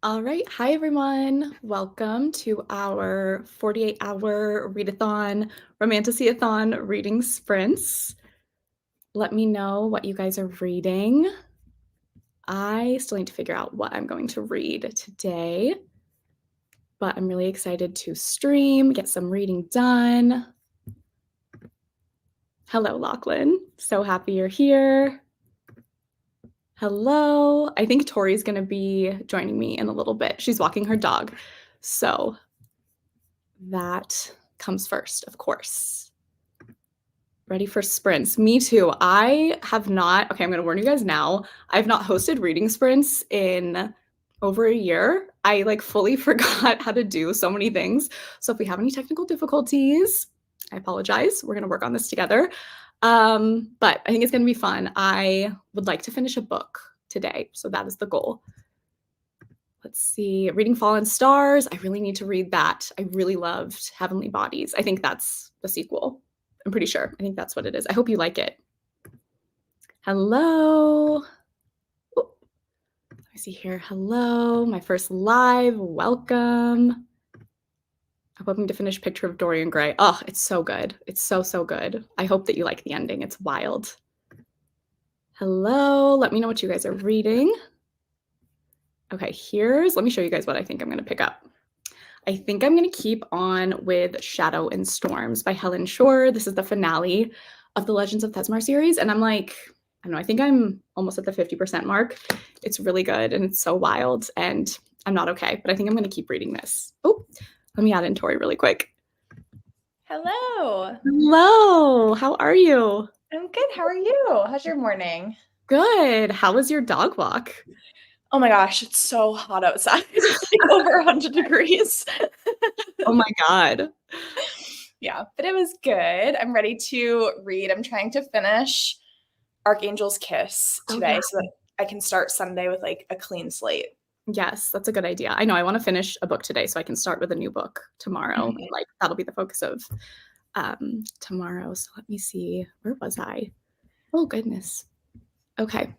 All right. Hi, everyone. Welcome to our 48-hour Readathon, Romantasyathon reading sprints. Let me know what you guys are reading. I still need to figure out what I'm going to read today, but I'm really excited to stream, get some reading done. Hello, Lachlan. So happy you're here. Hello. I think Tori's going to be joining me in a little bit. She's walking her dog. So that comes first, of course. Ready for sprints. Me too. I have not, okay, I'm going to warn you guys now. I've not hosted reading sprints in over a year. I fully forgot how to do so many things. So if we have any technical difficulties, I apologize. We're going to work on this together. But I think it's going to be fun. I would like to finish a book today. So that is the goal. Let's see. Reading Fallen Stars. I really need to read that. I really loved Heavenly Bodies. I think that's the sequel. I'm pretty sure. I think that's what it is. I hope you like it. Hello. Ooh. Let me see here. Hello. My first live. Welcome. I'm hoping to finish Picture of Dorian Gray. Oh, it's so good. It's so, so good. I hope that you like the ending. It's wild. Hello. Let me know what you guys are reading. Okay, let me show you guys what I think I'm going to pick up. I think I'm going to keep on with Shadow and Storms by Helen Shore. This is the finale of the Legends of Thesmar series. And I'm like, I don't know, I think I'm almost at the 50% mark. It's really good and it's so wild and I'm not okay, but I think I'm going to keep reading this. Oh, let me add in Tori really quick. Hello. Hello. How are you? I'm good. How are you? How's your morning? Good. How was your dog walk? Oh my gosh, it's so hot outside. It's like over 100 degrees. Oh my God. Yeah, but it was good. I'm ready to read. I'm trying to finish Archangel's Kiss today so that I can start Sunday with a clean slate. Yes, that's a good idea. I know I want to finish a book today so I can start with a new book tomorrow. Mhm. That'll be the focus of tomorrow. So let me see. Where was I? Oh, goodness. Okay.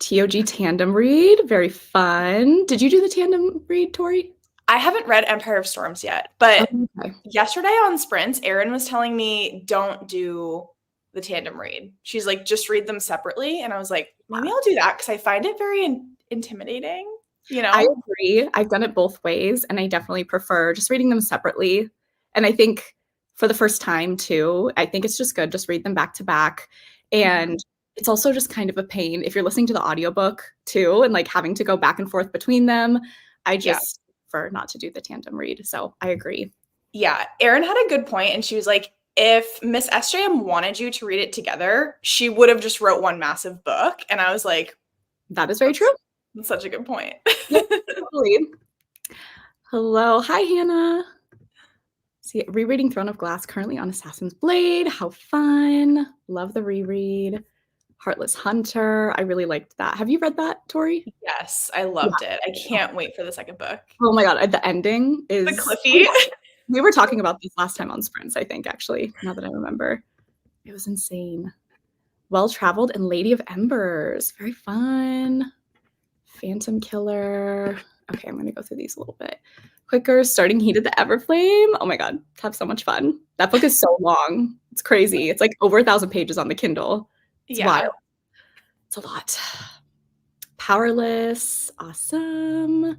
TOG tandem read. Very fun. Did you do the tandem read, Tori? I haven't read Empire of Storms yet, but Okay. yesterday on Sprints, Erin was telling me don't do the tandem read. She's like, just read them separately. And I was like, maybe I'll do that because I find it very intimidating, I agree. I've done it both ways, and I definitely prefer just reading them separately. And I think for the first time, too, I think it's just good. Just read them back to back. And it's also just kind of a pain if you're listening to the audiobook, too, and having to go back and forth between them. I just prefer not to do the tandem read. So I agree. Yeah. Erin had a good point, and she was like, if Miss SJM wanted you to read it together, she would have just wrote one massive book. And I was like, that is very true. That's such a good point. Yeah, totally. Hello. Hi, Hannah. See, rereading Throne of Glass, currently on Assassin's Blade. How fun. Love the reread. Heartless Hunter. I really liked that. Have you read that, Tori? Yes, I loved it. I can't wait for the second book. Oh my God. The ending is... The Cliffy. We were talking about this last time on Sprints, I think, actually, now that I remember. It was insane. Well-Traveled and Lady of Embers. Very fun. Phantom Killer. Okay, I'm going to go through these a little bit quicker. Starting Heat of the Everflame. Oh my God, have so much fun. That book is so long. It's crazy. It's over 1,000 pages on the Kindle. It's wild. It's a lot. Powerless. Awesome.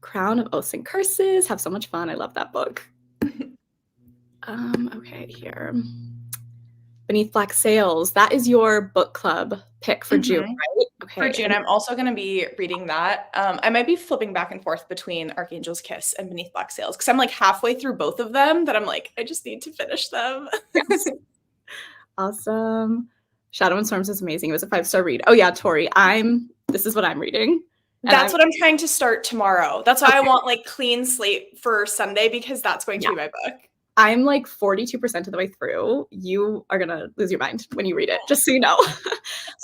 Crown of Oaths and Curses. Have so much fun. I love that book. Okay, here. Beneath Black Sails. That is your book club pick for June, right? Okay. For June, I'm also going to be reading that. I might be flipping back and forth between Archangel's Kiss and Beneath Black Sails because I'm halfway through both of them that I'm I just need to finish them. Yes. Awesome. Shadow and Storms is amazing. It was a 5-star read. Oh yeah, Tori, this is what I'm reading. That's what I'm trying to start tomorrow. That's why I want clean slate for Sunday because that's going to be my book. I'm like 42% of the way through. You are gonna lose your mind when you read it, just so you know.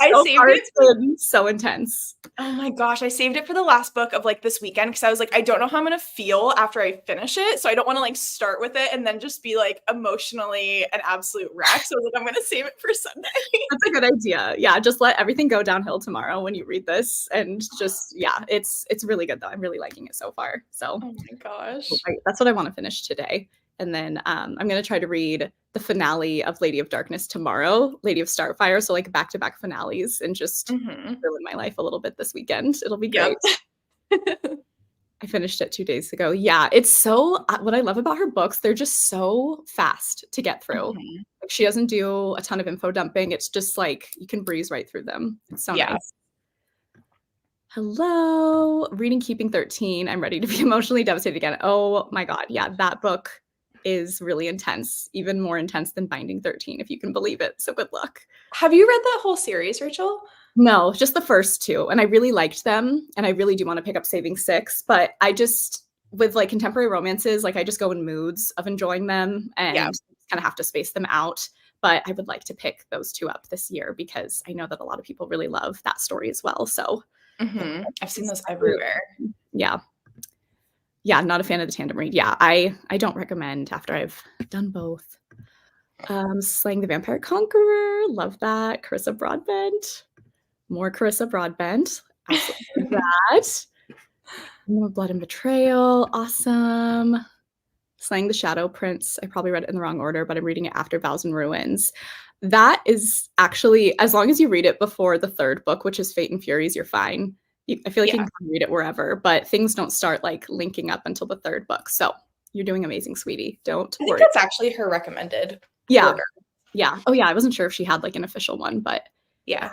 I So saved far, it. it's been so intense. Oh my gosh, I saved it for the last book of like this weekend because I was like, I don't know how I'm gonna feel after I finish it. So I don't want to like start with it and then just be like emotionally an absolute wreck. So like, I'm gonna save it for Sunday. That's a good idea. Yeah, just let everything go downhill tomorrow when you read this, and just it's really good though. I'm really liking it so far. So Oh my gosh. that's what I want to finish today. And then I'm going to try to read the finale of Lady of Darkness tomorrow, Lady of Starfire. So like back-to-back finales, and just ruin my life a little bit this weekend. It'll be great. I finished it 2 days ago. Yeah, it's so, what I love about her books, they're just so fast to get through. Like, she doesn't do a ton of info dumping. It's just like you can breeze right through them. It's so nice. Hello, reading Keeping 13. I'm ready to be emotionally devastated again. Oh my God. Yeah, that book is really intense, even more intense than Binding 13, if you can believe it. So good luck. Have you read that whole series, Rachel? No, just the first two. And I really liked them. And I really do want to pick up Saving Six. But I just, with like contemporary romances, like I just go in moods of enjoying them and kind of have to space them out. But I would like to pick those two up this year because I know that a lot of people really love that story as well. So I've seen those everywhere. Yeah. Yeah, not a fan of the tandem read. Yeah, I don't recommend after I've done both. Slaying the Vampire Conqueror. Love that. Carissa Broadbent. More Carissa Broadbent. Absolutely that. Blood and Betrayal. Awesome. Slaying the Shadow Prince. I probably read it in the wrong order, but I'm reading it after Vows and Ruins. That is actually, as long as you read it before the third book, which is Fate and Furies, you're fine. I feel like you can read it wherever, but things don't start like linking up until the third book. So you're doing amazing, sweetie. Don't worry. I think that's actually her recommended order. Yeah. Oh yeah, I wasn't sure if she had like an official one, but yeah.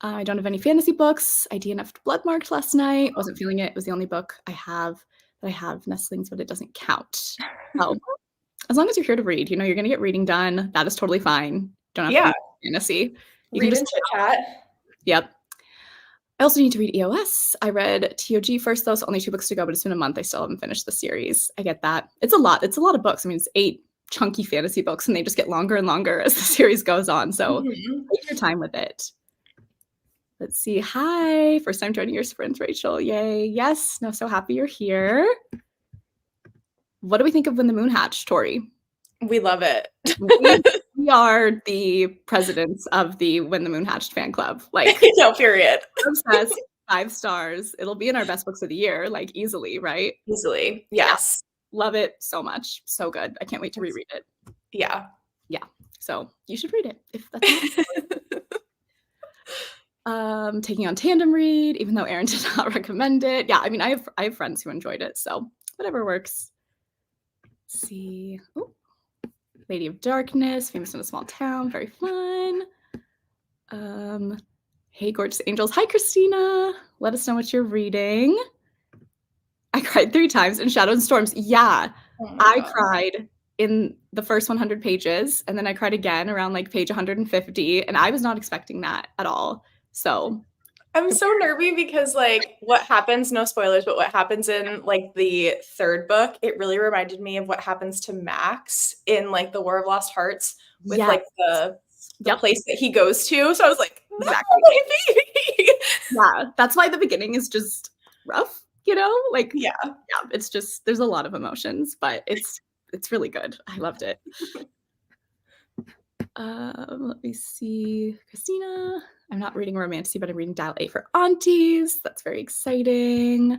I don't have any fantasy books. I DNF'd Bloodmarked last night. Wasn't feeling it. It was the only book I have Nestlings, but it doesn't count. Oh, as long as you're here to read, you're going to get reading done. That is totally fine. Don't have to read fantasy. You read can and chit chat. Yep. I also need to read EOS. I read TOG first, though, so only 2 books to go, but it's been a month. I still haven't finished the series. I get that. It's a lot. It's a lot of books. I mean, it's 8 chunky fantasy books, and they just get longer and longer as the series goes on. So take your time with it. Let's see. Hi. First time joining your sprint, Rachel. Yay. Yes. No, so happy you're here. What do we think of When the Moon Hatched, Tori? We love it. We are the presidents of the When the Moon Hatched fan club. Like, no, period. Obsessed. 5 stars. It'll be in our best books of the year, like easily, right? Easily. Yes. Yeah. Love it so much. So good. I can't wait to reread it. Yeah. Yeah. So you should read it if that's taking on tandem read, even though Erin did not recommend it. Yeah, I mean, I have friends who enjoyed it, so whatever works. Let's see. Ooh. Lady of Darkness, Famous in a Small Town, very fun. Hey, gorgeous angels. Hi, Christina. Let us know what you're reading. I cried 3 times in Shadows and Storms. Yeah, I cried in the first 100 pages, and then I cried again around like page 150, and I was not expecting that at all. So I'm so nervy because like what happens, no spoilers, but what happens in like the third book, it really reminded me of what happens to Max in like the War of Lost Hearts with like the place that he goes to. So I was like, no, my baby. Yeah, that's why the beginning is just rough, like it's just, there's a lot of emotions, but it's really good. I loved it. Let me see. Christina. I'm not reading Romantasy, but I'm reading Dial 8 for Aunties. That's very exciting.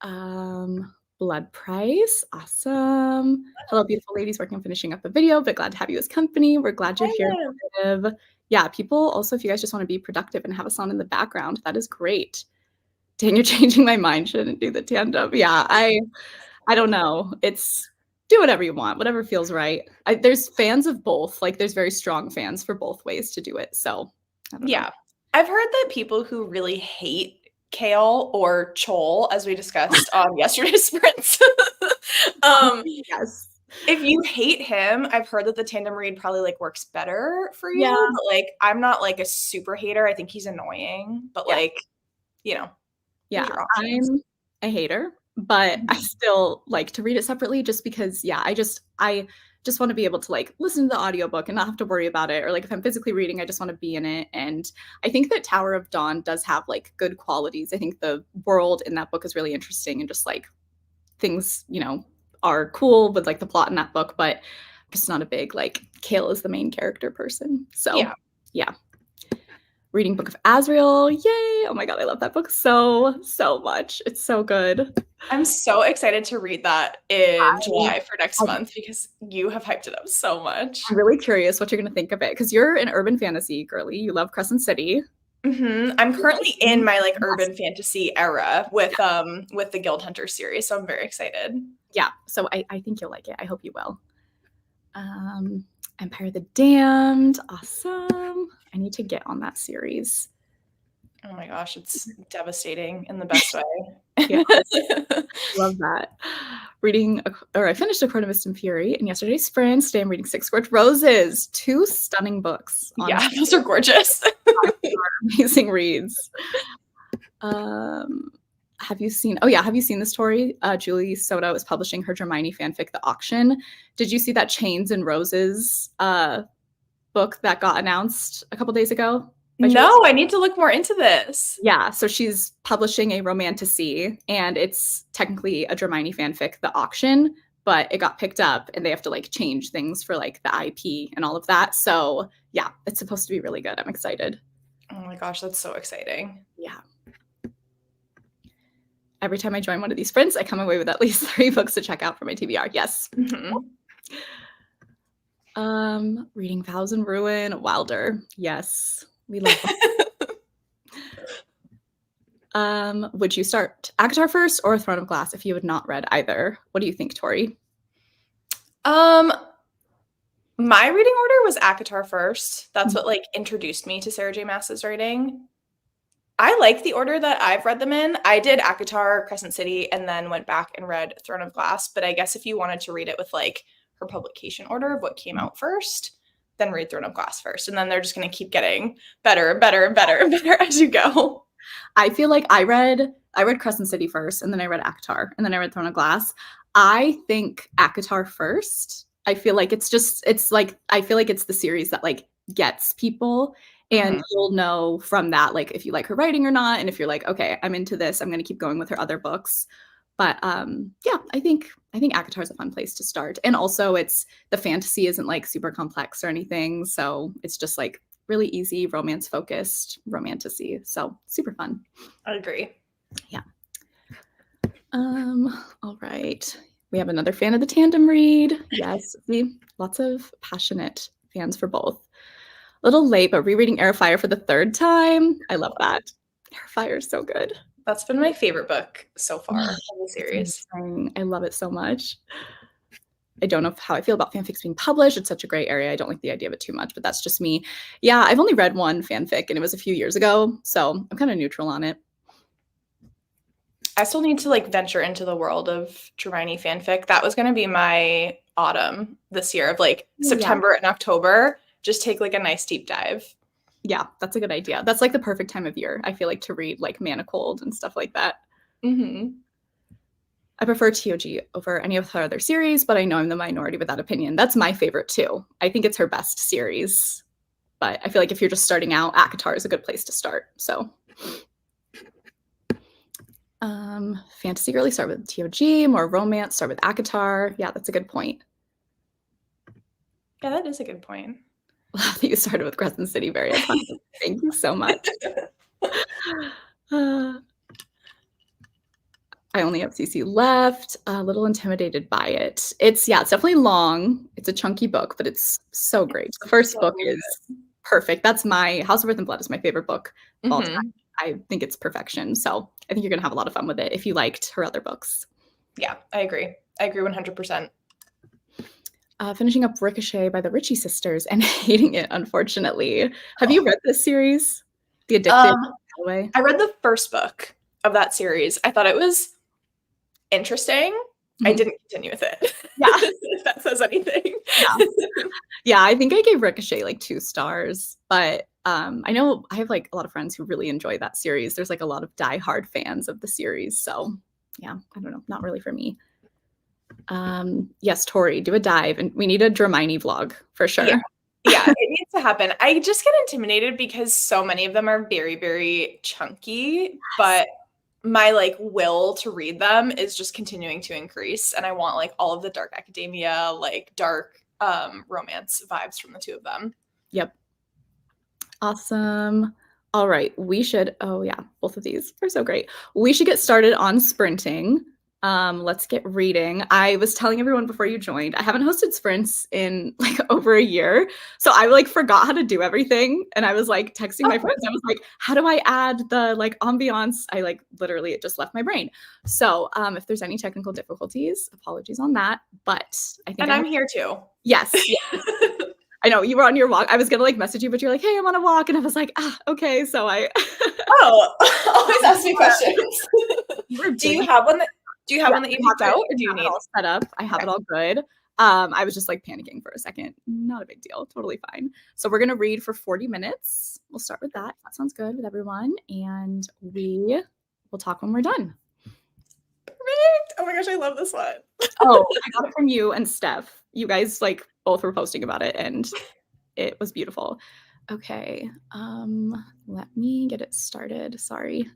Blood Price. Awesome. Hello, beautiful ladies. Working on finishing up a video, but glad to have you as company. We're glad you're here. Yeah, people also, if you guys just want to be productive and have us on in the background, that is great. Dang, you're changing my mind. Shouldn't do the tandem. Yeah, I don't know. It's do whatever you want, whatever feels right. There's fans of both. Like there's very strong fans for both ways to do it. So I don't know. I've heard that people who really hate Kale or Chol, as we discussed on yesterday's sprints, yes. If you hate him, I've heard that the tandem read probably like works better for you. Yeah. But like I'm not like a super hater. I think he's annoying, but like, Yeah, I'm a hater, but I still like to read it separately just because, yeah, I just want to be able to like listen to the audiobook and not have to worry about it. Or like if I'm physically reading, I just want to be in it. And I think that Tower of Dawn does have like good qualities. I think the world in that book is really interesting and just like things, are cool with like the plot in that book, but I'm just not a big like Kale is the main character person. So yeah. Reading Book of Azrael. Yay. Oh my God, I love that book so much. It's so good. I'm so excited to read that in July for next month because you have hyped it up so much. I'm really curious what you're going to think of it because you're an urban fantasy girly. You love Crescent City. I'm currently in my like urban fantasy era with the Guild Hunter series, so I'm very excited. Yeah, so I think you'll like it. I hope you will. Empire of the Damned. Awesome. I need to get on that series. Oh my gosh, it's devastating in the best way. Yeah, love that. I finished A Court of Mist and Fury, and yesterday's Sprint. Today I'm reading Six Scorched Roses. 2 stunning books. Yeah, those are gorgeous. Amazing reads. Have you seen this Tori? Julie Soto is publishing her Hermione fanfic, The Auction. Did you see that Chains and Roses book that got announced a couple days ago? No, I need to look more into this. Yeah, so she's publishing a romantasy, and it's technically a Hermione fanfic, The Auction, but it got picked up, and they have to like change things for like the IP and all of that. So yeah, it's supposed to be really good. I'm excited. Oh my gosh, that's so exciting. Yeah. Every time I join one of these sprints, I come away with at least 3 books to check out for my TBR. Yes. Reading Vows in Ruin, Wilder. Yes. We love that. Would you start ACOTAR first or Throne of Glass if you had not read either? What do you think, Tori? My reading order was ACOTAR first. That's what like introduced me to Sarah J. Maas's writing. I like the order that I've read them in. I did ACOTAR, Crescent City, and then went back and read Throne of Glass. But I guess if you wanted to read it with like her publication order of what came out first, then read Throne of Glass first. And then they're just going to keep getting better and better and better and better as you go. I feel like I read Crescent City first, and then I read ACOTAR, and then I read Throne of Glass. I think ACOTAR first. I feel like it's the series that like gets people. And you'll know from that, like, if you like her writing or not. And if you're like, okay, I'm into this, I'm going to keep going with her other books. But yeah, I think ACOTAR is a fun place to start. And also the fantasy isn't like super complex or anything. So it's just like really easy, romance focused romantasy. So super fun. I agree. Yeah. All right. We have another fan of the tandem read. Yes. See, lots of passionate fans for both. A little late, but rereading Air of Fire for the 3rd time. I love that. Air of Fire is so good. That's been my favorite book so far in the series. I love it so much. I don't know how I feel about fanfics being published. It's such a gray area. I don't like the idea of it too much, but that's just me. Yeah, I've only read one fanfic, and it was a few years ago, so I'm kind of neutral on it. I still need to like venture into the world of Hermione fanfic. That was going to be my autumn this year of like September and October. Just take like a nice deep dive. Yeah, that's a good idea. That's like the perfect time of year, I feel like, to read like Manicold and stuff like that. I prefer TOG over any of her other series, but I know I'm the minority with that opinion. That's my favorite too. I think it's her best series. But I feel like if you're just starting out, ACOTAR is a good place to start. So fantasy girly, start with TOG. More romance, start with ACOTAR. Yeah, that's a good point. Yeah, that is a good point. I think you started with Crescent City. Very iconic. Thank you so much. I only have CC left. A little intimidated by it. It's definitely long. It's a chunky book, but it's so great. The first book is perfect. That's my House of Earth and Blood is my favorite book of all time. I think it's perfection. So I think you're gonna have a lot of fun with it if you liked her other books. Yeah, I agree. I agree 100%. Finishing up Ricochet by the Ritchie sisters and hating it, unfortunately. Have you read this series? The Addicted Way? I read the first book of that series. I thought it was interesting. I didn't continue with it. Yeah. If that says anything. Yeah, I think I gave Ricochet like 2 stars, but I know I have like a lot of friends who really enjoy that series. There's like a lot of diehard fans of the series, so yeah, I don't know, not really for me. Yes, Tori, do a dive, and we need a Dramini vlog for sure. Yeah, it needs to happen. I just get intimidated because so many of them are very, very chunky, but my like will to read them is just continuing to increase, and I want like all of the dark academia, like dark romance vibes from the two of them. Yep. Awesome. All right, we should, oh yeah, both of these are so great. We should get started on sprinting. Let's get reading. I was telling everyone before you joined, I haven't hosted sprints in like over a year. So I like forgot how to do everything. And I was like texting my friends. I was like, how do I add the like ambiance? I like literally, it just left my brain. So if there's any technical difficulties, apologies on that. But I think I'm here too. Yes. I know you were on your walk. I was gonna like message you, but you're like, hey, I'm on a walk. And I was like, okay. So I always ask me questions. Do you have one that you picked out, or do you need it all set up? I have it all good. I was just like panicking for a second. Not a big deal. Totally fine. So we're gonna read for 40 minutes. We'll start with that. That sounds good with everyone. And we will talk when we're done. Perfect. Oh my gosh, I love this one. Oh, I got it from you and Steph. You guys like both were posting about it and it was beautiful. Okay. Let me get it started. Sorry.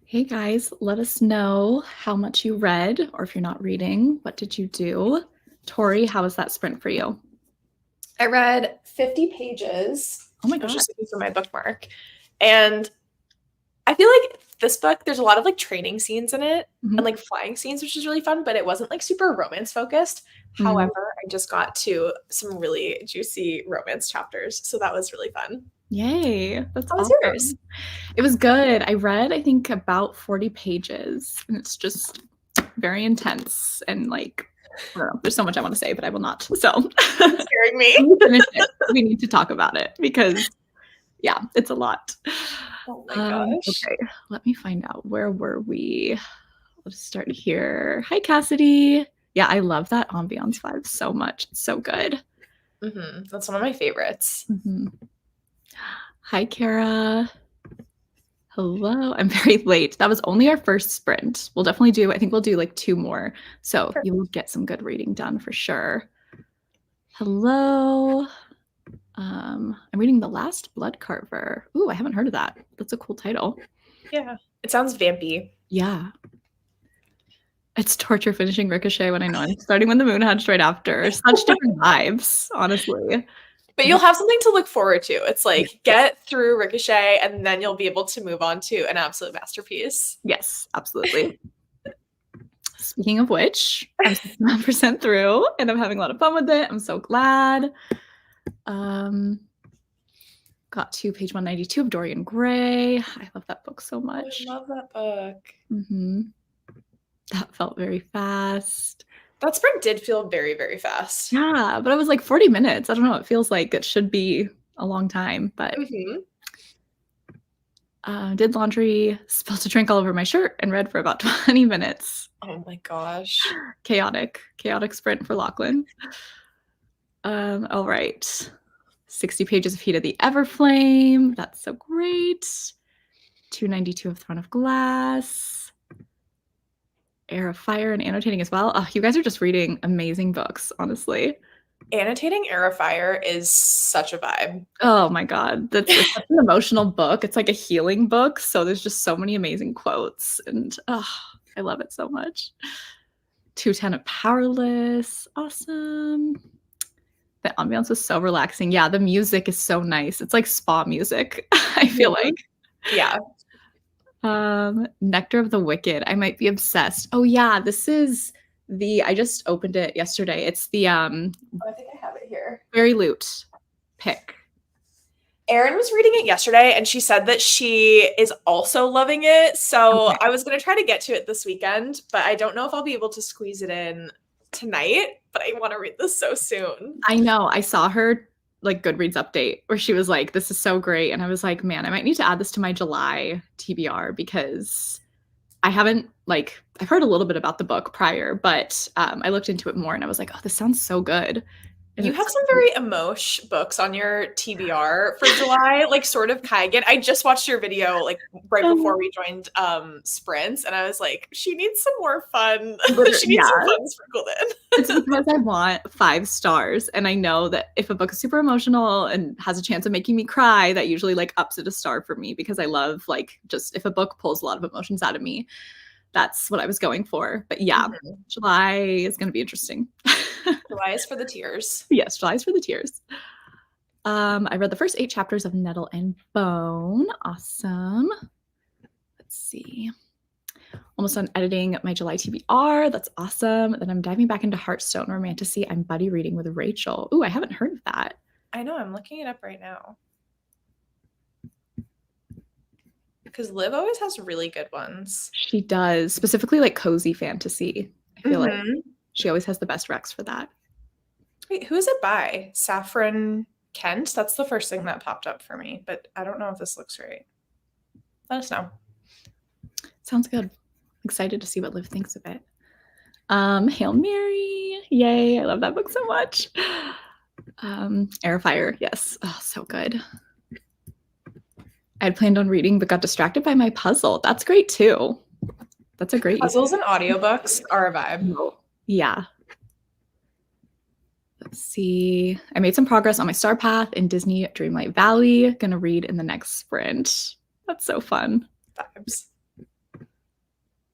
Hey guys, let us know how much you read, or if you're not reading, what did you do? Tori, how was that sprint for you? I read 50 pages. Oh my I was God. just looking for my bookmark. And I feel like this book, there's a lot of like training scenes in it and like flying scenes, which is really fun, but it wasn't like super romance focused. However, I just got to some really juicy romance chapters. So that was really fun. Yay, that's How was awesome. yours? It was good. I read, I think, about 40 pages, and it's just very intense. And like, I don't know, there's so much I want to say, but I will not. So, Scaring me. when we finish it, we need to talk about it because, yeah, it's a lot. Oh my gosh. Okay, let me find out. Where were we? Let's start here. Hi, Cassidy. Yeah, I love that ambiance vibe so much. It's so good. That's one of my favorites. Hi, Kara. Hello. I'm very late. That was only our first sprint. We'll definitely do, I think we'll do like 2 more. So you will get some good reading done for sure. Hello. I'm reading The Last Blood Carver. Ooh, I haven't heard of that. That's a cool title. Yeah. It sounds vampy. Yeah. It's torture finishing Ricochet when I know I'm starting when the moon hedged right after. Such different vibes, honestly. But you'll have something to look forward to. It's like get through Ricochet and then you'll be able to move on to an absolute masterpiece. Yes, absolutely. Speaking of which, I'm 69% through and I'm having a lot of fun with it. I'm so glad. Got to page 192 of Dorian Gray. I love that book so much. I love that book. That felt very fast. That sprint did feel very, very fast. Yeah, but it was like 40 minutes. I don't know. It feels like it should be a long time, but did laundry, spilled a drink all over my shirt, and read for about 20 minutes. Oh my gosh. Chaotic sprint for Lachlan. All right. 60 pages of Heat of the Everflame. That's so great. 292 of Throne of Glass. Air of Fire and annotating as well. Oh, you guys are just reading amazing books, honestly. Annotating Air of Fire is such a vibe. Oh my God. It's such an emotional book. It's like a healing book. So there's just so many amazing quotes. And I love it so much. 210 of Powerless. Awesome. The ambiance was so relaxing. Yeah, the music is so nice. It's like spa music, I feel like. Yeah. Nectar of the Wicked. I might be obsessed. Oh yeah, this is I just opened it yesterday. It's the I think I have it here. Fairy Loot pick. Erin was reading it yesterday and she said that she is also loving it. So I was going to try to get to it this weekend, but I don't know if I'll be able to squeeze it in tonight, but I want to read this so soon. I know. I saw her like Goodreads update where she was like, this is so great. And I was like, man, I might need to add this to my July TBR because I haven't I've heard a little bit about the book prior, but I looked into it more and I was like, oh, this sounds so good. And you have some very emosh books on your TBR for July, like sort of Kaigan. I just watched your video like right before we joined sprints, and I was like, she needs some more fun. She needs some fun sprinkled in. It's because I want 5 stars, and I know that if a book is super emotional and has a chance of making me cry, that usually like ups it a star for me because I love just if a book pulls a lot of emotions out of me. That's what I was going for. But yeah, July is going to be interesting. July is for the tears. Yes, July is for the tears. I read the first 8 chapters of Nettle and Bone. Awesome. Let's see. Almost done editing my July TBR. That's awesome. Then I'm diving back into Hearthstone Romantasy. I'm buddy reading with Rachel. Ooh, I haven't heard of that. I know. I'm looking it up right now. Because Liv always has really good ones. She does. Specifically like cozy fantasy. I feel like she always has the best recs for that. Wait, who is it by? Saffron Kent? That's the first thing that popped up for me, but I don't know if this looks right. Let us know. Sounds good. Excited to see what Liv thinks of it. Hail Mary. Yay. I love that book so much. Air of Fire. Yes. Oh, so good. I had planned on reading, but got distracted by my puzzle. That's great too. That's a great puzzles and audiobooks are a vibe. Yeah. Let's see. I made some progress on my star path in Disney Dreamlight Valley. Gonna read in the next sprint. That's so fun. Vibes.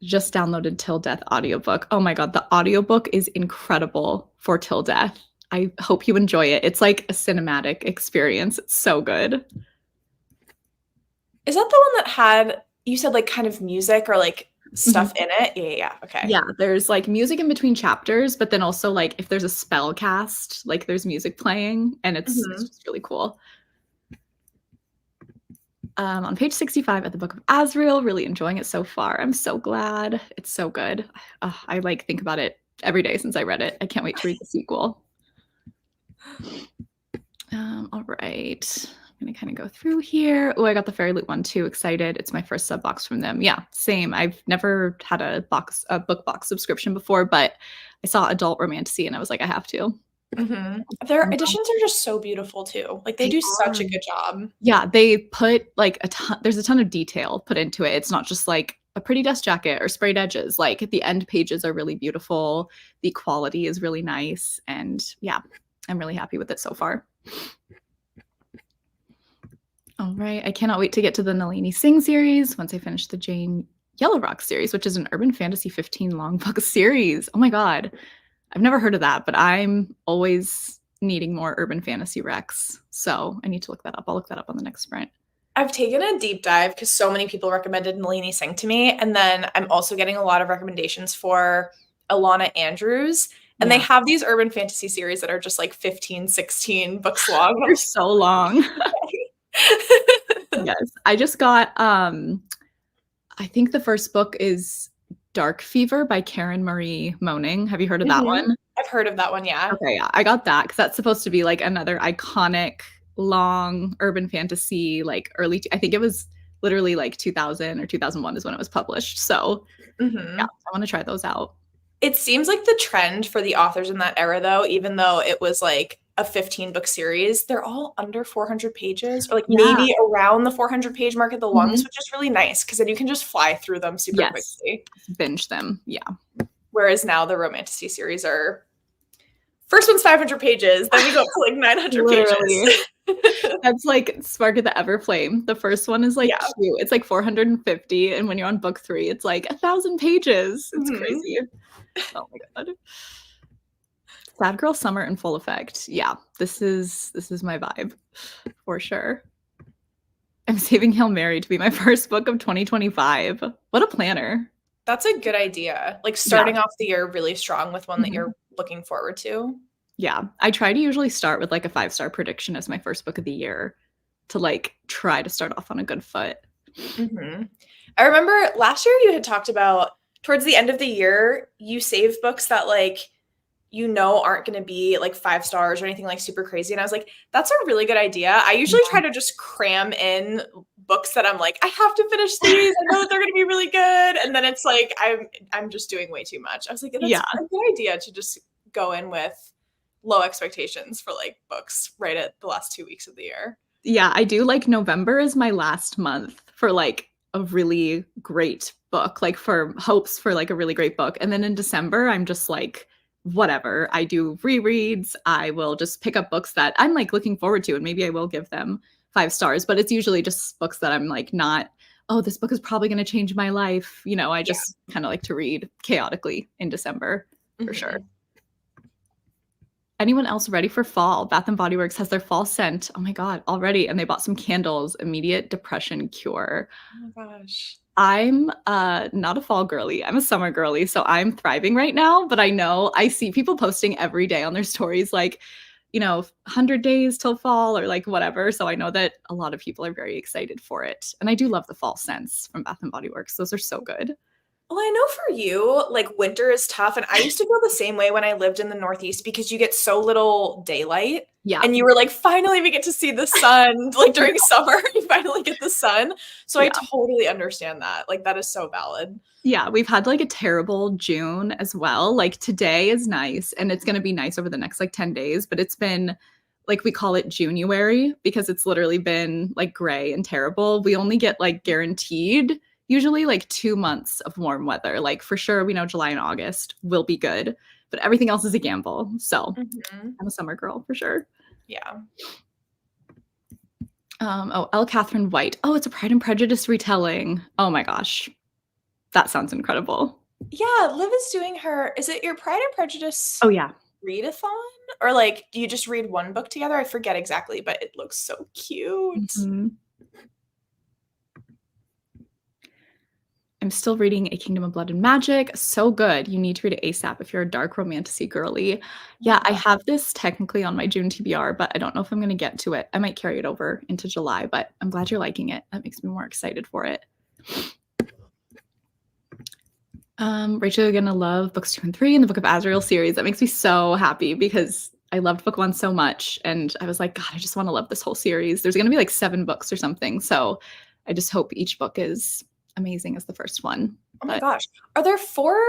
Just downloaded Till Death audiobook. Oh my God, the audiobook is incredible for Till Death. I hope you enjoy it. It's like a cinematic experience. It's so good. Is that the one that had, you said like kind of music or like stuff in it? Yeah. Okay. Yeah, there's like music in between chapters, but then also like if there's a spell cast, like there's music playing and it's just really cool. On page 65 at the Book of Azrael, really enjoying it so far. I'm so glad. It's so good. I like think about it every day since I read it. I can't wait to read the sequel. All right. I'm gonna kind of go through here. Oh, I got the Fairy Loot one too. Excited. It's my first sub box from them. Yeah, same. I've never had a book box subscription before, but I saw Adult Romantasy and I was like, I have to. Their editions are just so beautiful too. Like they do such a good job. Yeah, they put like there's a ton of detail put into it. It's not just like a pretty dust jacket or sprayed edges. Like the end pages are really beautiful. The quality is really nice. And yeah, I'm really happy with it so far. All right. I cannot wait to get to the Nalini Singh series once I finish the Jane Yellow Rock series, which is an urban fantasy 15 long book series. Oh my God. I've never heard of that, but I'm always needing more urban fantasy recs. So I need to look that up. I'll look that up on the next sprint. I've taken a deep dive because so many people recommended Nalini Singh to me. And then I'm also getting a lot of recommendations for Alana Andrews. And they have these urban fantasy series that are just like 15, 16 books long. They're so long. Yes. I just got, I think the first book is Dark Fever by Karen Marie Moning. Have you heard of that one? I've heard of that one, yeah. Okay, yeah. I got that because that's supposed to be like another iconic, long urban fantasy, like I think it was literally like 2000 or 2001 is when it was published. So yeah, I want to try those out. It seems like the trend for the authors in that era, though, even though it was like a 15-book series, they're all under 400 pages or like maybe around the 400-page mark at the longest, which is really nice because then you can just fly through them super quickly. Binge them, yeah. Whereas now the Romantasy series are, first one's 500 pages, then we go up to like 900 pages. That's like Spark of the Everflame. The first one is like cute. It's like 450, and when you're on book 3, it's like 1,000 pages. It's crazy. Oh my God. Sad Girl Summer in full effect. Yeah, this is my vibe for sure. I'm saving Hail Mary to be my first book of 2025. What a planner. That's a good idea. Like starting off the year really strong with one that you're looking forward to. Yeah, I try to usually start with like a 5-star prediction as my first book of the year to like try to start off on a good foot. I remember last year you had talked about towards the end of the year, you save books that like, you know, aren't going to be like 5 stars or anything like super crazy. And I was like, that's a really good idea. I usually try to just cram in books that I'm like, I have to finish these. I know that they're going to be really good. And then it's like, I'm just doing way too much. I was like, that's a good idea to just go in with low expectations for like books right at the last 2 weeks of the year. Yeah, I do like November is my last month for like a really great book, like for hopes for like a really great book. And then in December, I'm just like, whatever. I do rereads. I will just pick up books that I'm like looking forward to, and maybe I will give them 5 stars, but it's usually just books that I'm like not, oh, this book is probably going to change my life. You know, I just kind of like to read chaotically in December for sure. Anyone else ready for fall? Bath and Body Works has their fall scent. Oh my God, already. And they bought some candles, immediate depression cure. Oh my gosh. I'm not a fall girly. I'm a summer girly. So I'm thriving right now. But I know I see people posting every day on their stories like, you know, 100 days till fall or like whatever. So I know that a lot of people are very excited for it. And I do love the fall scents from Bath and Body Works. Those are so good. Well, I know for you, like winter is tough. And I used to go the same way when I lived in the Northeast because you get so little daylight. Yeah. And you were like, finally, we get to see the sun. Like during summer, you finally get the sun. So I totally understand that. Like that is so valid. Yeah. We've had like a terrible June as well. Like today is nice and it's going to be nice over the next like 10 days. But it's been like, we call it January because it's literally been like gray and terrible. We only get like guaranteed usually like 2 months of warm weather. Like for sure, we know July and August will be good, but everything else is a gamble. So I'm a summer girl for sure. Yeah. Oh, L. Catherine White. Oh, it's a Pride and Prejudice retelling. Oh my gosh. That sounds incredible. Yeah, Liv is doing her, is it your Pride and Prejudice? Oh yeah. Readathon? Or like, do you just read one book together? I forget exactly, but it looks so cute. I'm still reading A Kingdom of Blood and Magic. So good. You need to read it ASAP if you're a dark romantasy girly. Yeah, I have this technically on my June TBR, but I don't know if I'm going to get to it. I might carry it over into July, but I'm glad you're liking it. That makes me more excited for it. Rachel, you're going to love books 2 and 3 in the Book of Azrael series. That makes me so happy because I loved book 1 so much. And I was like, God, I just want to love this whole series. There's going to be like 7 books or something. So I just hope each book is amazing as the first one. Oh my gosh. Are 4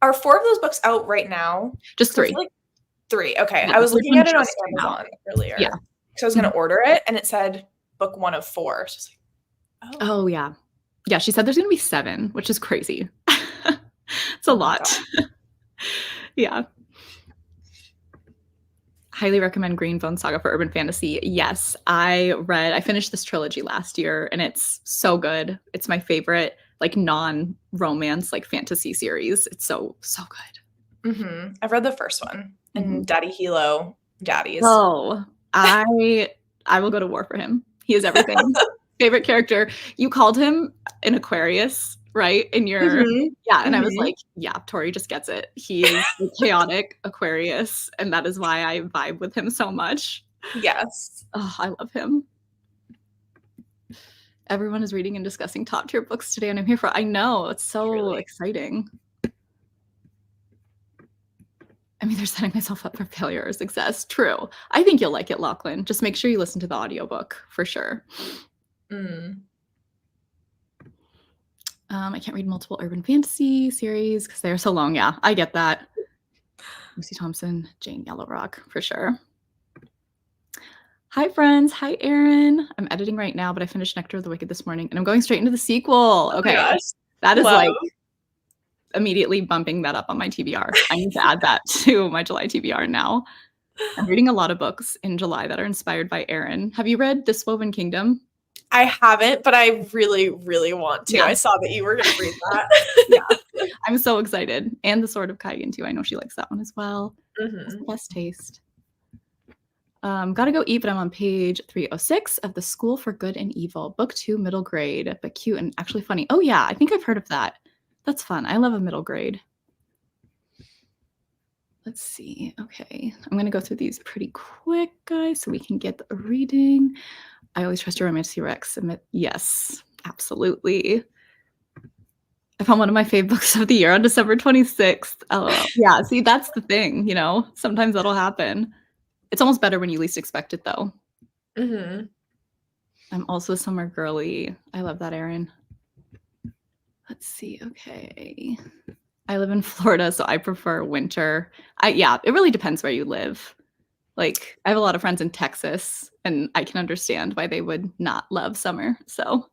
of those books out right now? Just 3. Like 3. Okay. Yeah, I was looking at it on Amazon earlier. Yeah. So I was going to order it and it said book 1 of 4. So I was like, oh yeah. Yeah. She said there's going to be 7, which is crazy. It's a lot. Yeah. Highly recommend Green Bone Saga for urban fantasy. Yes, I finished this trilogy last year and it's so good. It's my favorite like non-romance, like fantasy series. It's so good. Mm-hmm. I've read the first one, and Daddy Hilo, daddies. Oh, I will go to war for him. He is everything. Favorite character. You called him an Aquarius, right? In your and I was like, yeah, Tori just gets it. He is a chaotic Aquarius, and that is why I vibe with him so much. Yes. Oh, I love him. Everyone is reading and discussing top tier books today, and I'm here for. I know, it's so exciting. I'm either setting myself up for failure or success. True. I think you'll like it, Lachlan. Just make sure you listen to the audiobook for sure. I can't read multiple urban fantasy series because they're so long. Yeah, I get that. Lucy Thompson, Jane Yellowrock, for sure. Hi, friends. Hi, Erin. I'm editing right now, but I finished Nectar of the Wicked this morning, and I'm going straight into the sequel. Okay. Oh that is like immediately bumping that up on my TBR. I need to add that to my July TBR now. I'm reading a lot of books in July that are inspired by Erin. Have you read This Woven Kingdom? I haven't, but I really, really want to. Yeah. I saw that you were going to read that. Yeah, I'm so excited. And The Sword of Kaigan, too. I know she likes that one as well. It's the best taste. Gotta go eat, but I'm on page 306 of The School for Good and Evil, book 2, middle grade, but cute and actually funny. Oh, yeah, I think I've heard of that. That's fun. I love a middle grade. Let's see. Okay, I'm going to go through these pretty quick, guys, so we can get the reading. I always trust your romantic Rex. Yes, absolutely. I found one of my fave books of the year on December 26th. Oh, yeah. See, that's the thing, you know? Sometimes that'll happen. It's almost better when you least expect it, though. I'm also a summer girly. I love that, Erin. Let's see. Okay. I live in Florida, so I prefer winter. Yeah, it really depends where you live. Like, I have a lot of friends in Texas, and I can understand why they would not love summer. So,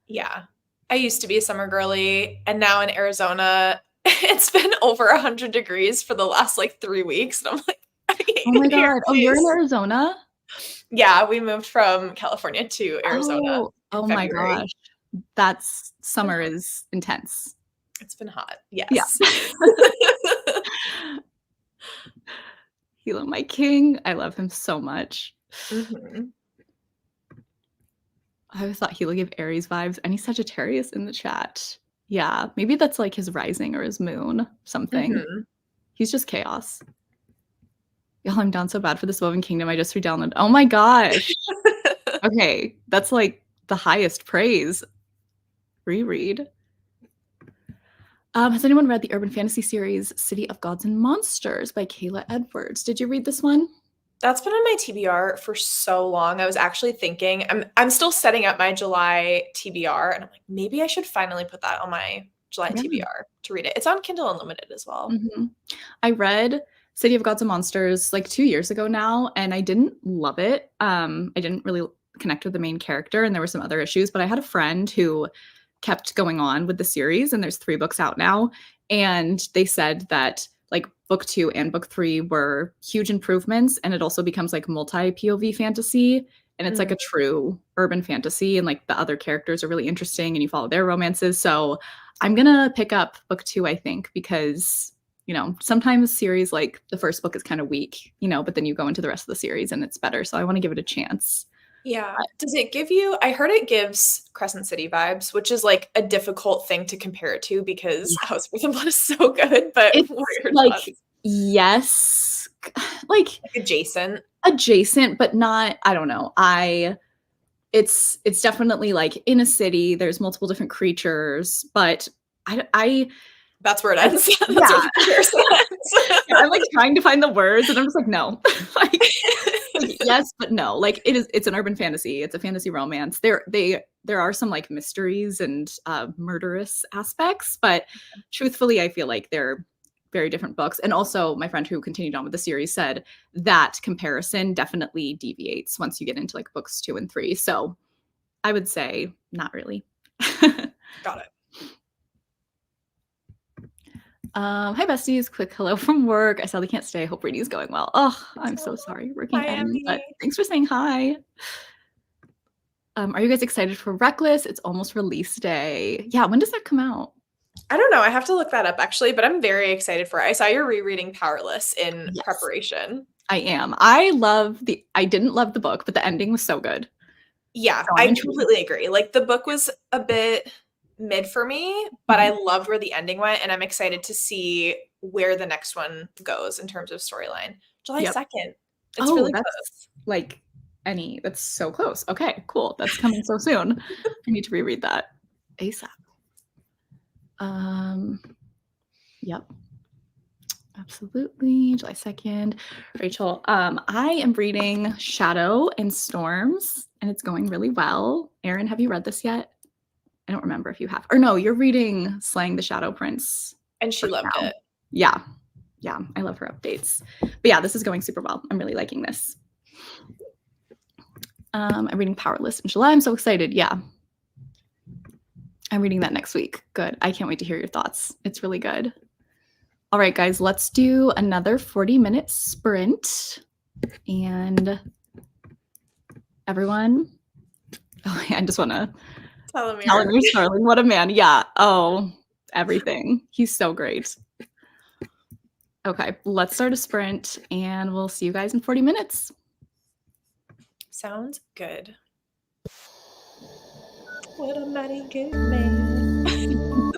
yeah. I used to be a summer girly, and now in Arizona, it's been over 100 degrees for the last, 3 weeks, and I'm like, oh my God. Oh, you're in Arizona? Yeah, we moved from California to Arizona. Oh my gosh. That's summer is intense. It's been hot. Yes. Yeah. Hilo, my king. I love him so much. I always thought Hilo gave Aries vibes. Any Sagittarius in the chat? Yeah, maybe that's like his rising or his moon, something. He's just chaos. Y'all, I'm down so bad for This Woven Kingdom. I just re-downloaded. Oh my gosh. Okay, that's like the highest praise. Reread. Has anyone read the urban fantasy series City of Gods and Monsters by Kayla Edwards? Did you read this one? That's been on my TBR for so long. I was actually thinking, I'm still setting up my July TBR, and I'm like, maybe I should finally put that on my July TBR to read it. It's on Kindle Unlimited as well. I read City of Gods and Monsters 2 years ago now, and I didn't love it. I didn't really connect with the main character, and there were some other issues, but I had a friend who kept going on with the series, and there's 3 books out now, and they said that book 2 and book 3 were huge improvements, and it also becomes multi-POV fantasy, and it's a true urban fantasy, and the other characters are really interesting, and you follow their romances. So I'm gonna pick up book 2, I think, because sometimes series the first book is kind of weak, but then you go into the rest of the series and it's better. So I want to give it a chance. Yeah. Does it give you, I heard it gives Crescent City vibes, which is a difficult thing to compare it to because House of Earth and Blood is so good, but it's yes, adjacent, but not, I don't know. It's definitely in a city, there's multiple different creatures, but I that's where it ends. That's where the comparison ends. I'm trying to find the words, and I'm just no. Yes, but no. It's an urban fantasy. It's a fantasy romance. There are some mysteries and murderous aspects, but truthfully, I feel they're very different books. And also, my friend who continued on with the series said that comparison definitely deviates once you get into books 2 and 3. So I would say not really. Got it. Hi besties, quick hello from work. I sadly can't stay. Hope reading is going well. Oh, I'm so sorry. Working, but thanks for saying hi. Are you guys excited for Reckless? It's almost release day. Yeah, when does that come out? I don't know. I have to look that up actually, but I'm very excited for it. I saw you're rereading Powerless in Yes. preparation. I am. I didn't love the book, but the ending was so good. Yeah, So I'm I intrigued. completely agree. Like the book was a bit mid for me, but I loved where the ending went, and I'm excited to see where the next one goes in terms of storyline. July Yep. 2nd. It's Oh, really that's close. that's so close. Okay, cool. That's coming so soon. I need to reread that ASAP. Yep. Absolutely. July 2nd. Rachel, I am reading Shadow and Storms, and it's going really well. Erin, have you read this yet? I don't remember if you have. Or no, you're reading Slaying the Shadow Prince. And she loved now. it. Yeah. Yeah. I love her updates. But yeah, this is going super well. I'm really liking this. I'm reading Powerless in July. I'm so excited. Yeah. I'm reading that next week. Good. I can't wait to hear your thoughts. It's really good. All right, guys, let's do another 40-minute sprint. And everyone, I just want to tell him, Starling, what a man. Yeah. Oh, everything. He's so great. Okay, let's start a sprint and we'll see you guys in 40 minutes. Sounds good. What a mighty good man.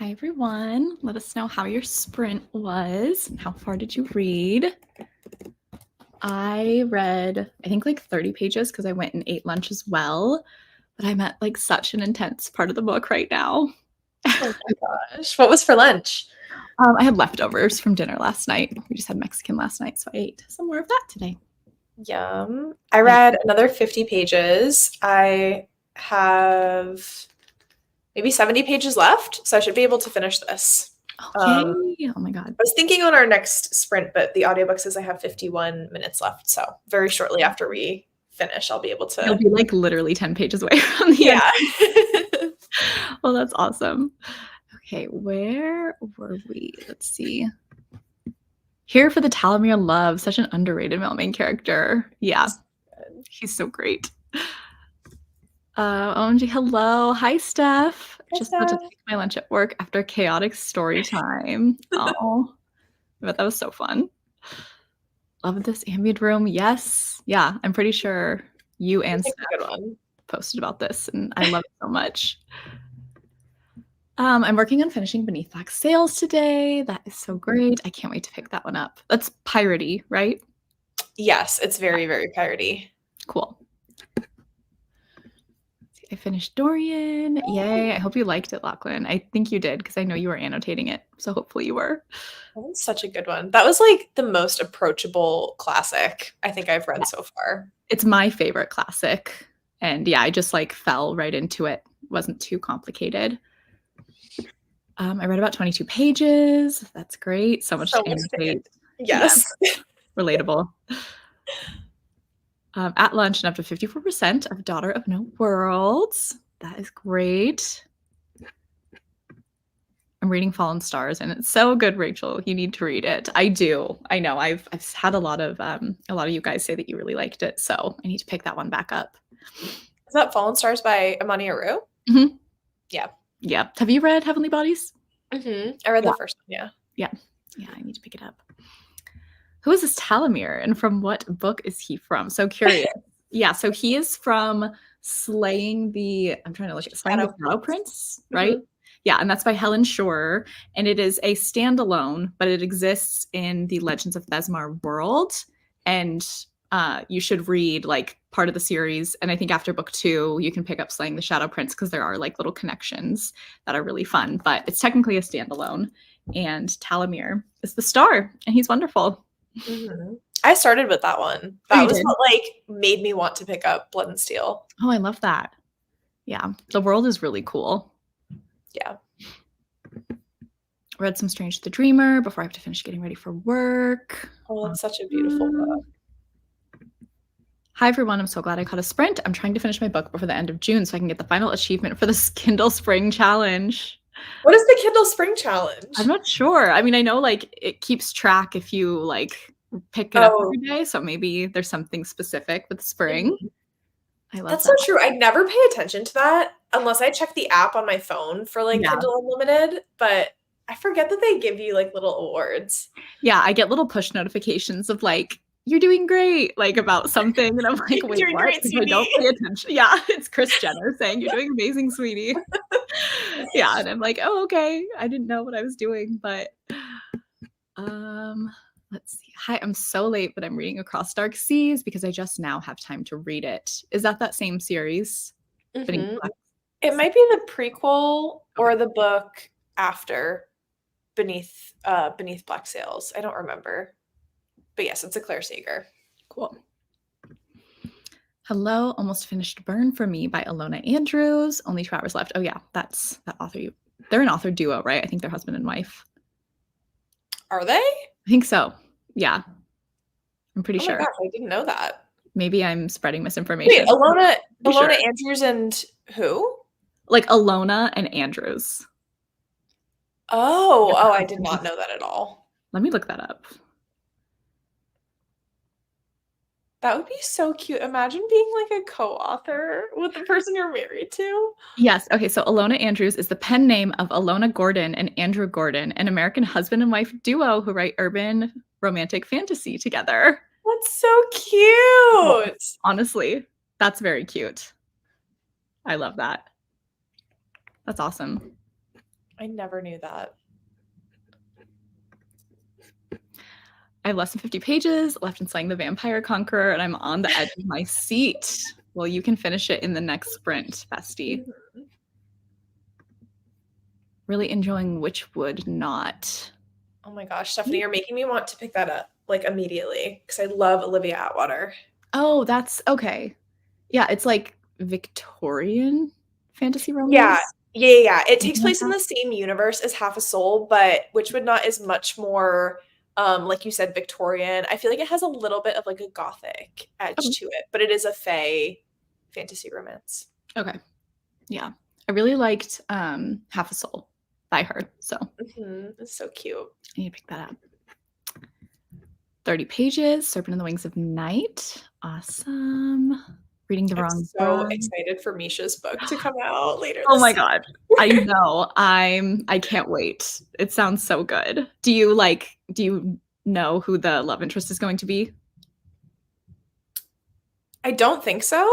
Hi, everyone. Let us know how your sprint was. How far did you read? I read, I think, like 30 pages because I went and ate lunch as well. But I'm at like such an intense part of the book right now. Oh my gosh. What was for lunch? I had leftovers from dinner last night. We just had Mexican last night, so I ate some more of that today. Yum. I read another 50 pages. I have maybe 70 pages left, so I should be able to finish this. Okay. Oh my God. I was thinking on our next sprint, but the audiobook says I have 51 minutes left. So very shortly after we finish, I'll be able to. You'll be like literally 10 pages away from the end. Well, that's awesome. Okay, where were we? Let's see. Here for the Talamir love, such an underrated male main character. Yeah, he's so great. OMG, hello. Hi, Steph. Hi, Just about to Steph. take my lunch at work after chaotic story time. Oh, I bet that was so fun. Love this ambient room. Yes. Yeah, I'm pretty sure you and Steph posted about this, and I love it so much. I'm working on finishing Beneath Black Sails today. That is so great. I can't wait to pick that one up. That's piratey, right? Yes, it's very, very piratey. Cool. I finished Dorian. Yay. I hope you liked it, Lachlan. I think you did because I know you were annotating it. So hopefully you were. That was such a good one. That was like the most approachable classic I think I've read so far. It's my favorite classic. And yeah, I just like fell right into it. It wasn't too complicated. I read about 22 pages. That's great. So much to annotate. Yes. Yeah. Relatable. At lunch and up to 54% of Daughter of No Worlds. That is great. I'm reading Fallen Stars and it's so good, Rachel. You need to read it. I do. I know. I've had a lot of you guys say that you really liked it, so I need to pick that one back up. Is that Fallen Stars by Amani Aru? Mm-hmm. Yeah. Yeah. Have you read Heavenly Bodies? Mm-hmm. I read the first one. Yeah. Yeah. Yeah. I need to pick it up. Who is this Talamir and from what book is he from? So curious. Yeah. So he is from Slaying the Shadow Prince, right? Mm-hmm. Yeah. And that's by Helen Shore. And it is a standalone, but it exists in the Legends of Besmar world. And you should read like part of the series. And I think after book 2, you can pick up Slaying the Shadow Prince because there are like little connections that are really fun. But it's technically a standalone. And Talamir is the star, and he's wonderful. Mm-hmm. I started with that one. That was what like made me want to pick up Blood and Steel. Oh, I love that. Yeah, the world is really cool. Yeah. Read some Strange the Dreamer before I have to finish getting ready for work. Oh, that's such a beautiful book. Hi, everyone. I'm so glad I caught a sprint. I'm trying to finish my book before the end of June so I can get the final achievement for the Kindle Spring Challenge. What is the Kindle Spring Challenge? I'm not sure. I mean, I know like it keeps track if you like pick it up every day. So maybe there's something specific with spring. I love That's so true. I never pay attention to that unless I check the app on my phone for like Kindle Unlimited, but I forget that they give you like little awards. Yeah, I get little push notifications of like, you're doing great, like about something. And I'm like, wait, what? Great, I don't pay attention. Yeah, it's Kris Jenner saying, you're doing amazing, sweetie. Yeah, and I'm like, oh, okay. I didn't know what I was doing, but let's see. Hi, I'm so late, but I'm reading Across Dark Seas because I just now have time to read it. Is that same series? Mm-hmm. It might be the prequel or the book after Beneath Black Sails. I don't remember. But yes, it's a Claire Sager. Cool. Hello, almost finished Burn for Me by Alona Andrews. Only 2 hours left. Oh yeah, that's that author. They're an author duo, right? I think they're husband and wife. Are they? I think so. Yeah. I'm pretty sure. Oh my gosh, I didn't know that. Maybe I'm spreading misinformation. Wait, Alona Andrews and who? Like Alona and Andrews. Oh, I did not know that at all. Let me look that up. That would be so cute. Imagine being like a co-author with the person you're married to. Yes. Okay. So Alona Andrews is the pen name of Alona Gordon and Andrew Gordon, an American husband and wife duo who write urban romantic fantasy together. That's so cute. Honestly, that's very cute. I love that. That's awesome. I never knew that. I have less than 50 pages left in Slaying the Vampire Conqueror, and I'm on the edge of my seat. Well, you can finish it in the next sprint, bestie. Really enjoying Witchwood Not. Oh my gosh, Stephanie, you're making me want to pick that up like immediately because I love Olivia Atwater. Oh, that's okay. Yeah, it's like Victorian fantasy romance. Yeah. It takes place in the same universe as Half a Soul, but Witchwood Not is much more, like you said, Victorian. I feel like it has a little bit of like a gothic edge to it, but it is a fae fantasy romance. Okay. Yeah. I really liked Half a Soul by her. So It's so cute. I need to pick that up. 30 pages, Serpent in the Wings of Night. Awesome. Reading the Wrong so excited for Misha's book to come out later. Oh my god. I know. I can't wait. It sounds so good. Do you know who the love interest is going to be? I don't think so.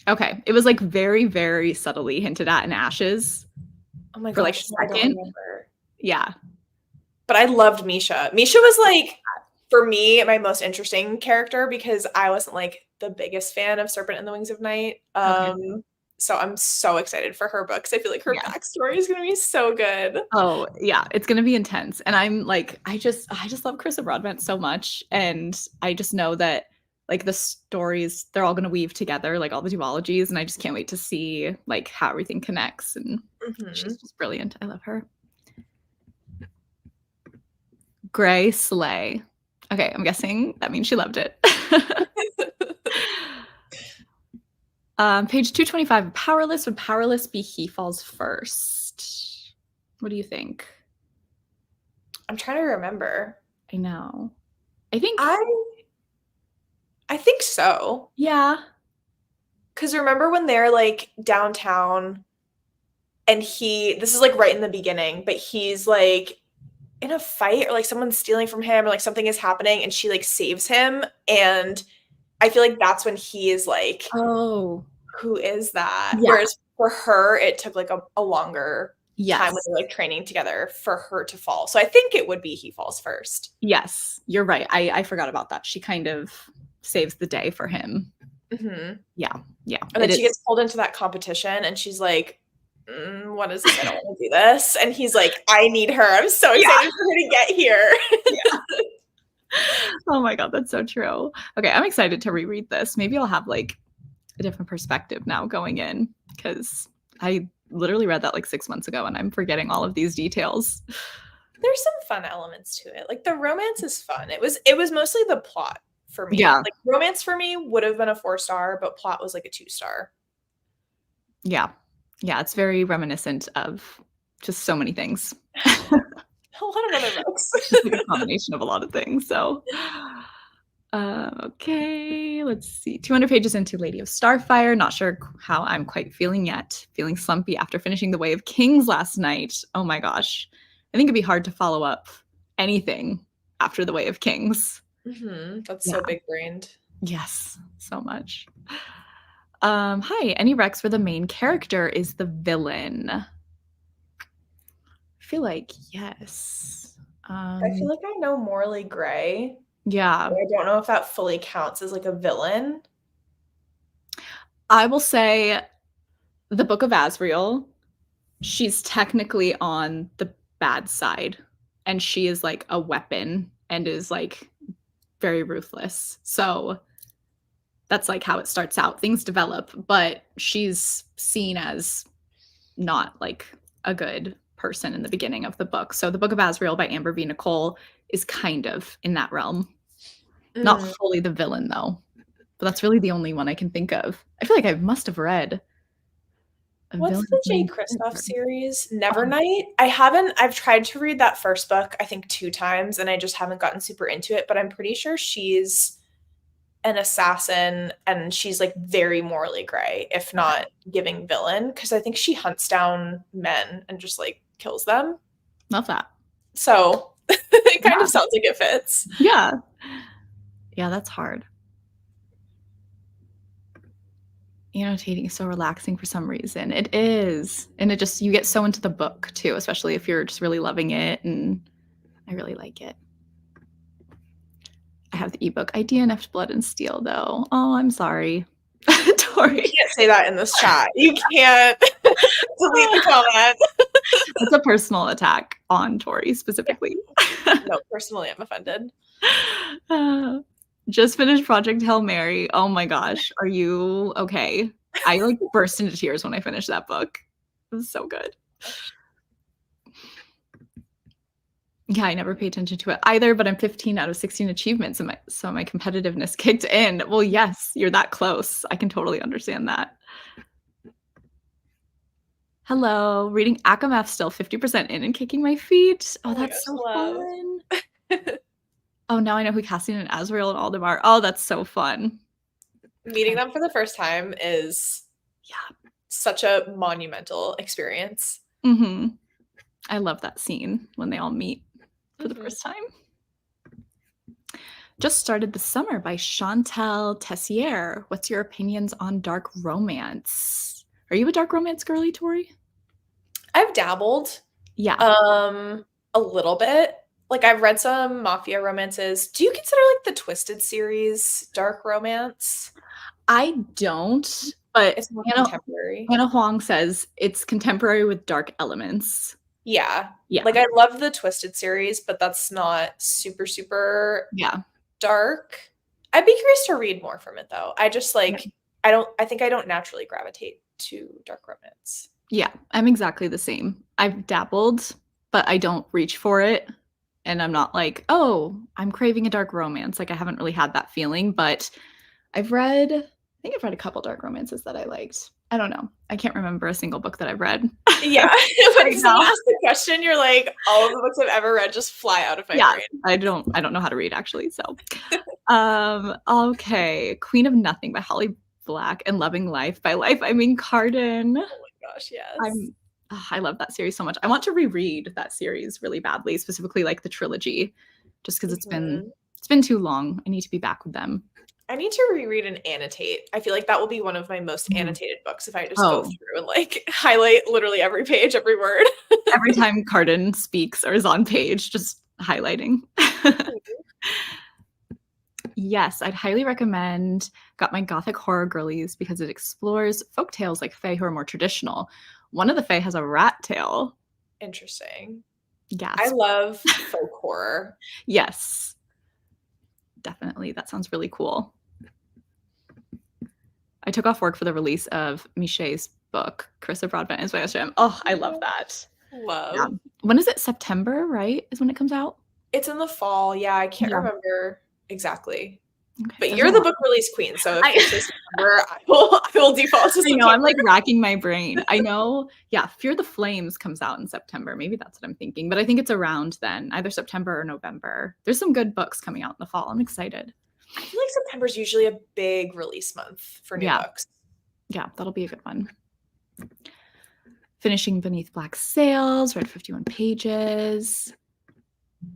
Okay. It was like very, very subtly hinted at in Ashes. Oh my for like gosh, a second. Yeah. But I loved Misha. Misha was like, for me, my most interesting character because I wasn't like the biggest fan of Serpent in the Wings of Night. So I'm so excited for her books. I feel like her backstory is going to be so good. Oh yeah, it's going to be intense. And I'm like, I just love Carissa Broadbent so much. And I just know that like the stories, they're all going to weave together, like all the duologies. And I just can't wait to see like how everything connects. And she's just brilliant. I love her. Gray Slay. Okay, I'm guessing that means she loved it. Page 225, Powerless. Would Powerless be He Falls First? What do you think? I'm trying to remember. I know. I think so. Yeah. Because remember when they're like downtown and this is like right in the beginning, but he's like in a fight or like someone's stealing from him or like something is happening and she like saves him. And I feel like that's when he is like, oh, who is that? Yeah. Whereas for her, it took like a longer time when they're like training together for her to fall. So I think it would be He Falls First. Yes, you're right. I forgot about that. She kind of saves the day for him. Yeah. And then she gets pulled into that competition and she's like, what is this? I don't want to do this. And he's like, I need her. I'm so excited for her to get here. Oh my god, that's so true. Okay, I'm excited to reread this. Maybe I'll have like a different perspective now going in because I literally read that like 6 months ago and I'm forgetting all of these details. There's some fun elements to it. Like the romance is fun. It was mostly the plot for me. Yeah. Like romance for me would have been a 4-star, but plot was like a 2-star. Yeah. Yeah, it's very reminiscent of just so many things. A lot of other books. Just like a combination of a lot of things. So okay, let's see. 200 pages into Lady of Starfire. Not sure how I'm quite feeling yet. Feeling slumpy after finishing The Way of Kings last night. Oh my gosh. I think it'd be hard to follow up anything after The Way of Kings. That's so big-brained. Yes, so much. Hi, any recs where the main character is the villain? I feel like yes. I feel like I know Morley Gray. Yeah. I don't know if that fully counts as like a villain. I will say the Book of Asriel, she's technically on the bad side and she is like a weapon and is like very ruthless. So that's like how it starts out. Things develop, but she's seen as not like a good person in the beginning of the book. So the Book of Asriel by Amber V. Nicole is kind of in that realm. Not fully the villain though, but that's really the only one I can think of. I feel like I must have read. What's the Jay Kristoff series? Nevernight? I've tried to read that first book, I think 2 times, and I just haven't gotten super into it, but I'm pretty sure she's an assassin and she's like very morally gray, if not giving villain, because I think she hunts down men and just like kills them. Love that. So it kind of sounds like it fits. Yeah, that's hard. Annotating is so relaxing for some reason. It is. And you get so into the book too, especially if you're just really loving it. And I really like it. I have the ebook. I DNF'd Blood and Steel though. Oh, I'm sorry. Tori. You can't say that in this chat. You can't delete the comment. It's a personal attack on Tori specifically. No, personally, I'm offended. Just finished Project Hail Mary. Oh my gosh. Are you okay? I like burst into tears when I finished that book. It was so good. Yeah, I never pay attention to it either, but I'm 15 out of 16 achievements, and so my competitiveness kicked in. Well, yes, you're that close. I can totally understand that. Hello, reading Akamath still 50% in and kicking my feet. Oh, that's so fun. Oh, now I know who Cassian and Azrael and Aldemar are. Oh, that's so fun. Meeting them for the first time is such a monumental experience. Mm-hmm. I love that scene when they all meet for the first time. Just Started the Summer by Chantal Tessier. What's your opinions on dark romance? Are you a dark romance girly, Tori? I've dabbled. Yeah. A little bit. Like, I've read some mafia romances. Do you consider, like, the Twisted series dark romance? I don't, but it's more contemporary. Hannah Huang says it's contemporary with dark elements. Yeah. Like, I love the Twisted series, but that's not super, super dark. I'd be curious to read more from it, though. I just, like, I think I don't naturally gravitate to dark romance. Yeah, I'm exactly the same. I've dabbled, but I don't reach for it. And I'm not like, oh, I'm craving a dark romance. Like, I haven't really had that feeling, but I think I've read a couple dark romances that I liked. I don't know. I can't remember a single book that I've read. Yeah. When someone asks the question, you're like, all of the books I've ever read just fly out of my brain. I don't know how to read, actually. So, okay. Queen of Nothing by Holly Black and Loving Life by Life I Mean Carden. Oh my gosh, yes. I love that series so much. I want to reread that series really badly, specifically like the trilogy, just because it's been too long. I need to be back with them. I need to reread and annotate. I feel like that will be one of my most annotated books if I just go through and like highlight literally every page, every word. Every time Carden speaks or is on page, just highlighting. Yes, I'd highly recommend Got My Gothic Horror Girlies because it explores folktales like fae who are more traditional. One of the fae has a rat tail. Interesting. Yes. I love folk horror. Yes. Definitely. That sounds really cool. I took off work for the release of Michelle's book, Carissa Broadbent is my Instagram. Oh, I love that. Love. Yeah. When is it? September, right? Is when it comes out? It's in the fall. Yeah, I can't remember exactly. Okay, but you're the book release queen, so if you say September, I will default to September. I know, I'm like racking my brain. I know, Fear the Flames comes out in September. Maybe that's what I'm thinking, but I think it's around then, either September or November. There's some good books coming out in the fall. I'm excited. I feel like September is usually a big release month for new books. Yeah, that'll be a good one. Finishing Beneath Black Sails, read 51 pages.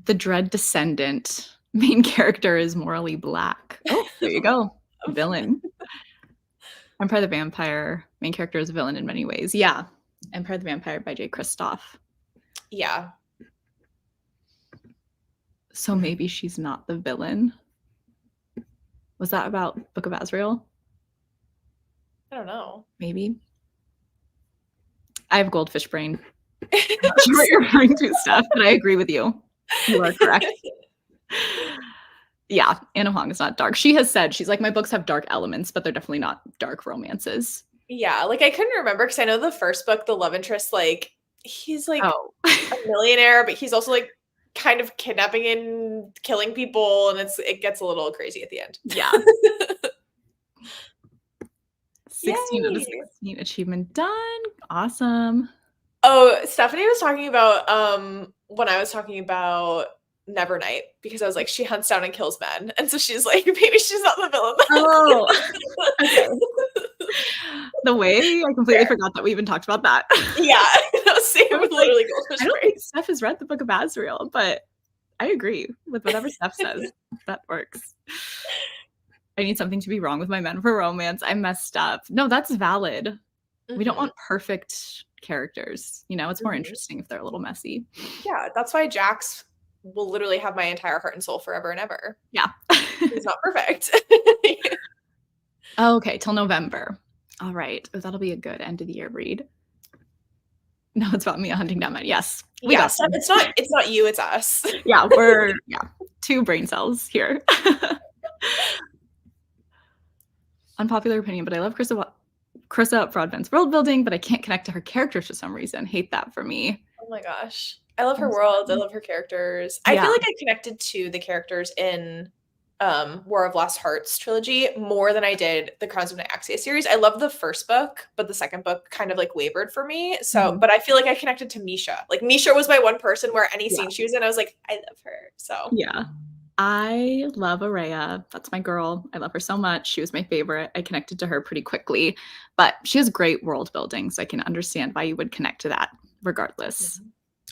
The Dread Descendant. Main character is morally black. Oh, there you go. Villain. Empire the Vampire. Main character is a villain in many ways. Yeah. Empire the Vampire by J. Kristoff. Yeah. So maybe she's not the villain. Was that about Book of Azrael? I don't know. Maybe. I have goldfish brain. I'm not sure what you're referring to, Steph, but I agree with you. You are correct. Yeah, Anna Huang is not dark. She has said, she's like, my books have dark elements, but they're definitely not dark romances. Yeah, like I couldn't remember because I know the first book, the love interest, like he's like a millionaire, but he's also like kind of kidnapping and killing people, and it gets a little crazy at the end. Yeah. 16 out of 16 achievement done. Awesome. Oh, Stephanie was talking about when I was talking about Nevernight, because I was like, she hunts down and kills men, and so she's like, maybe she's not the villain. Oh, okay. The way I completely forgot that we even talked about that. Yeah, same with literally Goldfish. I don't think Steph has read the Book of Azrael, but I agree with whatever Steph says. That works. I need something to be wrong with my men for romance. I messed up. No, that's valid. We don't want perfect characters. You know, it's more interesting if they're a little messy. Yeah, that's why Jax will literally have my entire heart and soul forever and ever. Yeah. He's not perfect. Okay, till November. All right. Oh, that'll be a good end of the year read. No, it's about Mia hunting down men. Yes. We got Yes, it's not you, it's us. Yeah, we're 2 brain cells here. Unpopular opinion, but I love Krista Broadbent's world building, but I can't connect to her characters for some reason. Hate that for me. Oh my gosh. I love her world. I love her characters. I feel like I connected to the characters in War of Lost Hearts trilogy more than I did the Crowns of Nyaxia series. I love the first book, but the second book kind of like wavered for me. So, but I feel like I connected to Misha. Like Misha was my one person where any scene she was in, I was like, I love her. So yeah. I love Araya. That's my girl. I love her so much. She was my favorite. I connected to her pretty quickly, but she has great world building, so I can understand why you would connect to that regardless.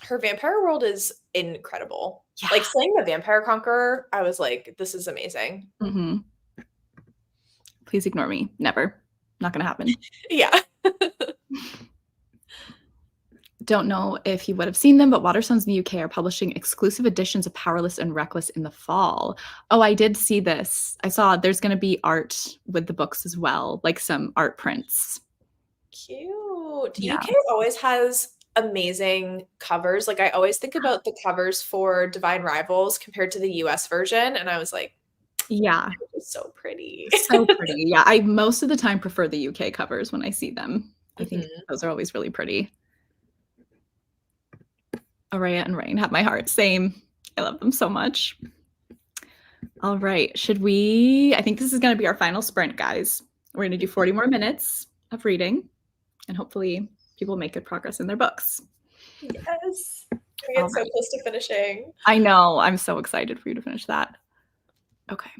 Her vampire world is incredible. Yeah. Like slaying the vampire conqueror, I was like, this is amazing. Please ignore me. Never. Not gonna happen. Yeah. Don't know if you would have seen them, but Waterstones in the UK are publishing exclusive editions of Powerless and Reckless in the fall. Oh, I did see this. I saw there's going to be art with the books as well, like some art prints. Cute. Yeah. UK always has amazing covers. Like I always think about the covers for Divine Rivals compared to the US version, and I was like, yeah, it's so pretty. So pretty. Yeah, I most of the time prefer the UK covers when I see them. I think those are always really pretty. Araya and Rain have my heart. Same. I love them so much. All right. I think this is going to be our final sprint, guys. We're going to do 40 more minutes of reading, and hopefully people make good progress in their books. Yes. We get so close to finishing. I know. I'm so excited for you to finish that. Okay.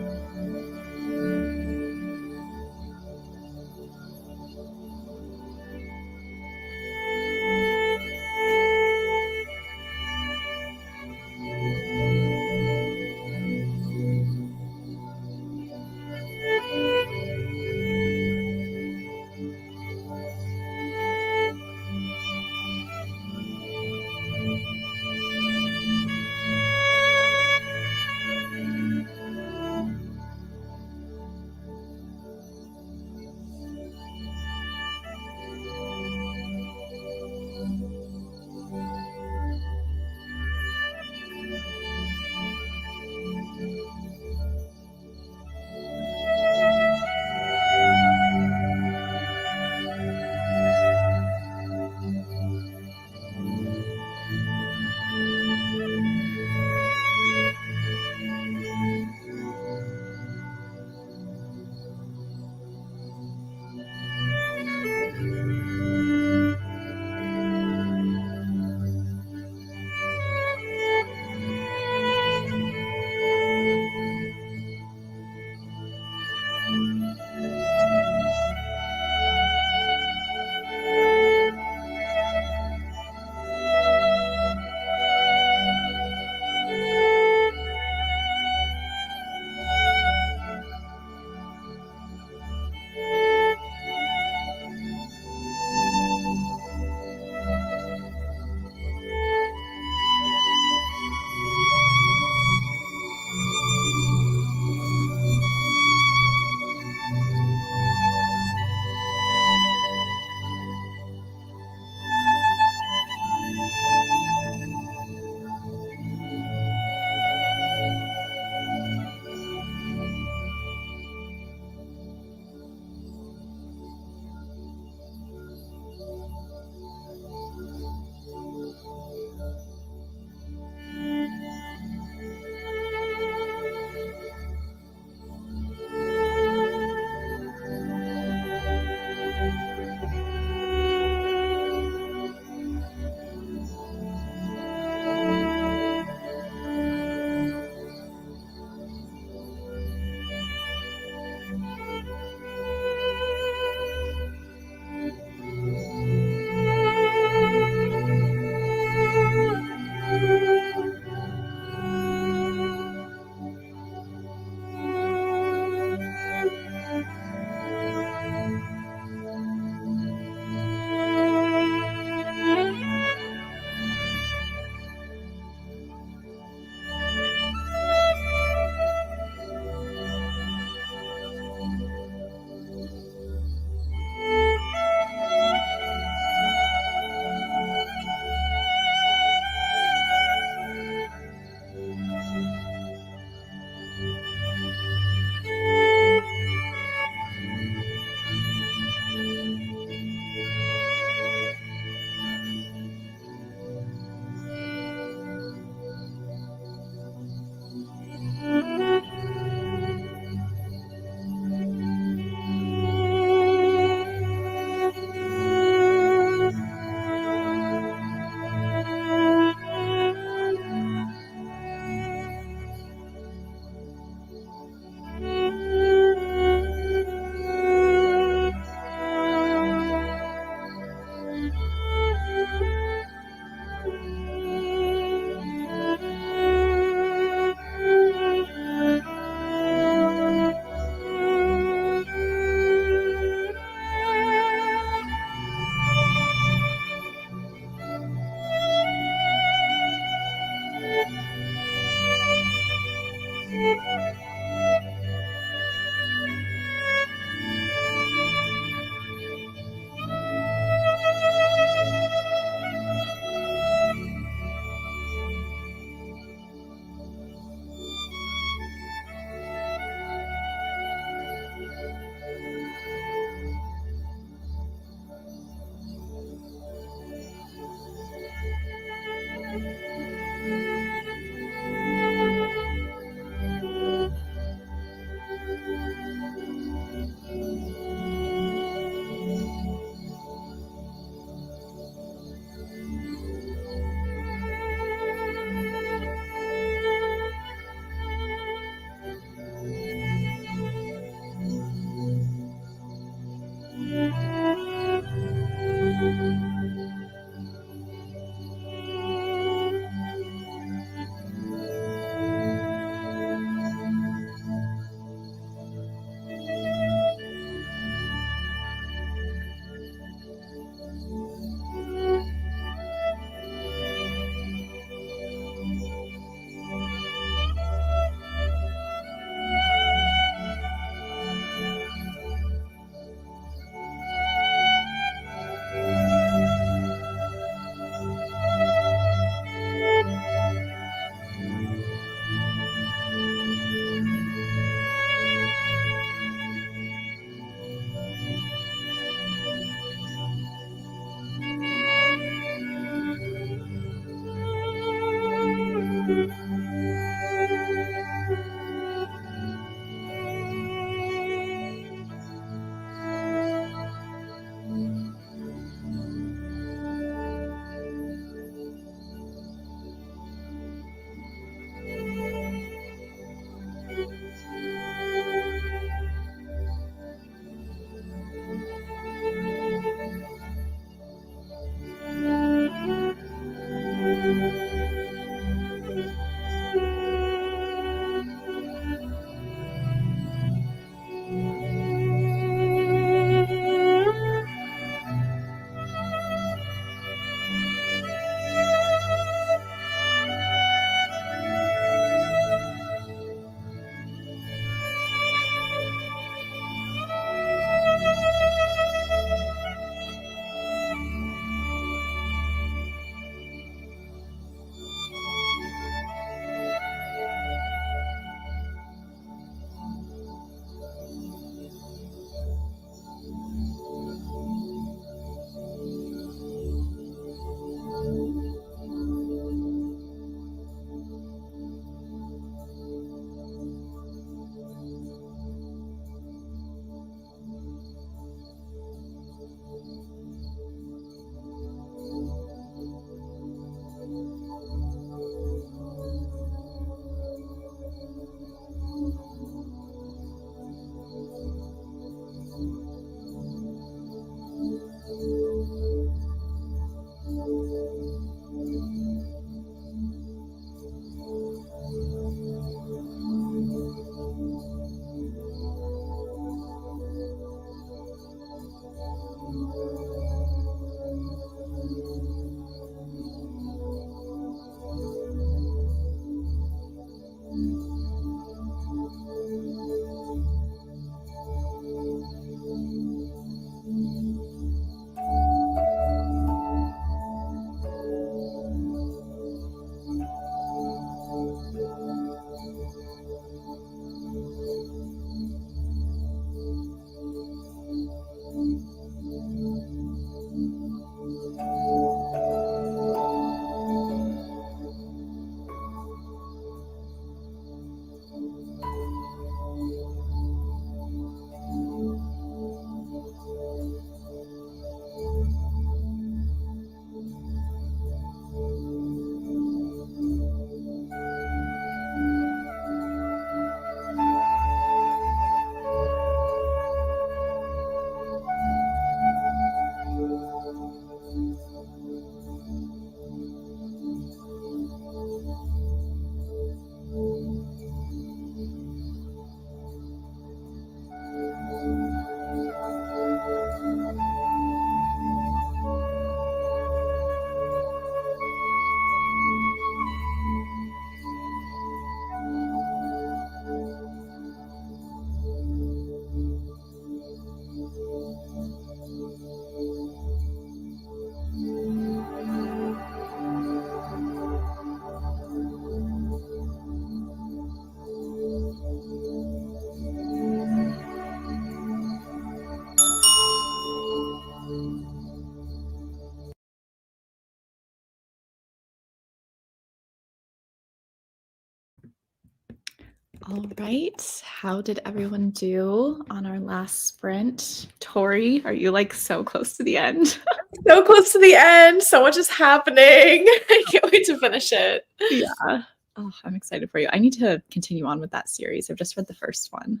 All right. How did everyone do on our last sprint? Tori, are you like so close to the end? So close to the end. So much is happening. I can't wait to finish it. Yeah. Oh, I'm excited for you. I need to continue on with that series. I've just read the first one.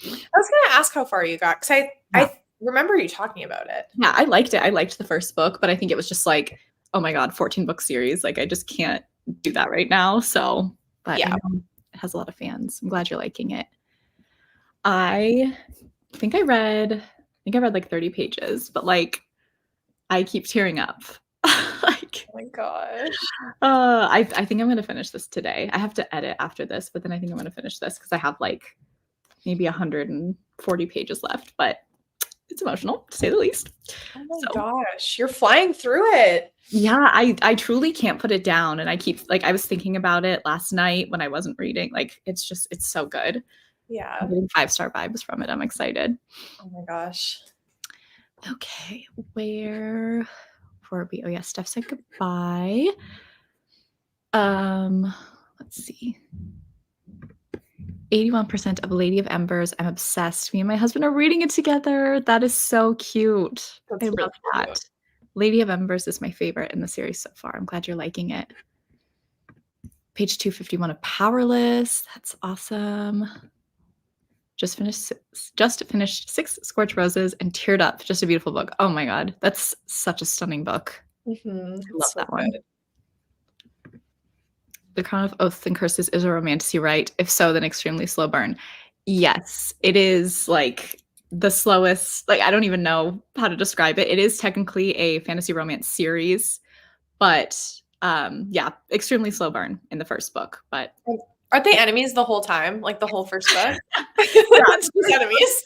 I was going to ask how far you got because I remember you talking about it. Yeah, I liked it. I liked the first book, but I think it was just like, oh my God, 14 book series. Like I just can't do that right now. So, but Yeah. I know it has a lot of fans. I'm glad you're liking it. I think I read like 30 pages, but like I keep tearing up. Like, oh my gosh. I think I'm gonna finish this today. I have to edit after this, but then I think I'm gonna finish this because I have like maybe 140 pages left, but it's emotional to say the least. Oh my gosh, you're flying through it. Yeah, I truly can't put it down. And I keep like, I was thinking about it last night when I wasn't reading. Like, it's so good. Yeah. I'm getting 5-star vibes from it. I'm excited. Oh my gosh. Okay, where were we? Oh yeah, Steph said goodbye. Let's see. 81% of Lady of Embers. I'm obsessed. Me and my husband are reading it together. That is so cute. That's I really love that. cute. Lady of Embers is my favorite in the series so far. I'm glad you're liking it. Page 251 of Powerless. That's awesome. Just finished 6 Scorched Roses and teared up. Just a beautiful book. Oh my God. That's such a stunning book. Mm-hmm. I love that one. The Crown of Oaths and Curses is a romantasy, right? If so, then extremely slow burn. Yes, it is like the slowest, like I don't even know how to describe it. It is technically a fantasy romance series, but yeah, extremely slow burn in the first book. But aren't they enemies the whole time? Like the whole first book? It's just enemies.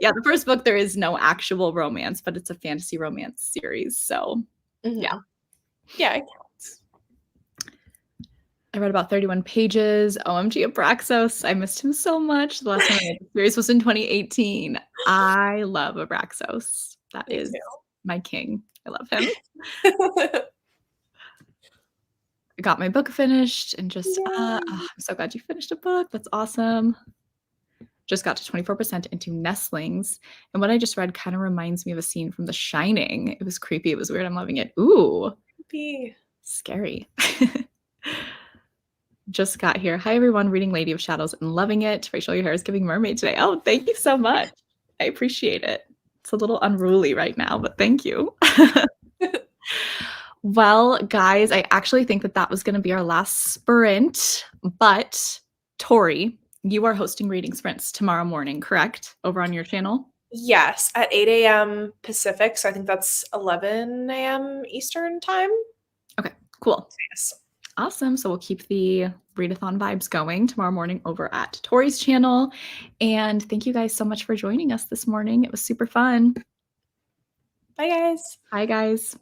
Yeah, the first book there is no actual romance, but it's a fantasy romance series. So yeah. Yeah, it counts. I read about 31 pages. OMG, Abraxos. I missed him so much. The last time I read the series was in 2018. I love Abraxos. That Me is too. my king. I love him. I got my book finished and just, I'm so glad you finished a book. That's awesome. Just got to 24% into Nestlings. And what I just read kind of reminds me of a scene from The Shining. It was creepy. It was weird. I'm loving it. Ooh. Creepy. Scary. Just got here. Hi, everyone. Reading Lady of Shadows and loving it. Rachel, your hair is giving mermaid today. Oh, thank you so much. I appreciate it. It's a little unruly right now, but thank you. Well, guys, I actually think that was going to be our last sprint, but Tori, you are hosting reading sprints tomorrow morning, correct? Over on your channel? Yes, at 8 a.m. Pacific. So I think that's 11 a.m. Eastern time. Okay, cool. Yes. Awesome. So we'll keep the Readathon vibes going tomorrow morning over at Tori's channel. And thank you guys so much for joining us this morning. It was super fun. Bye, guys. Bye, guys.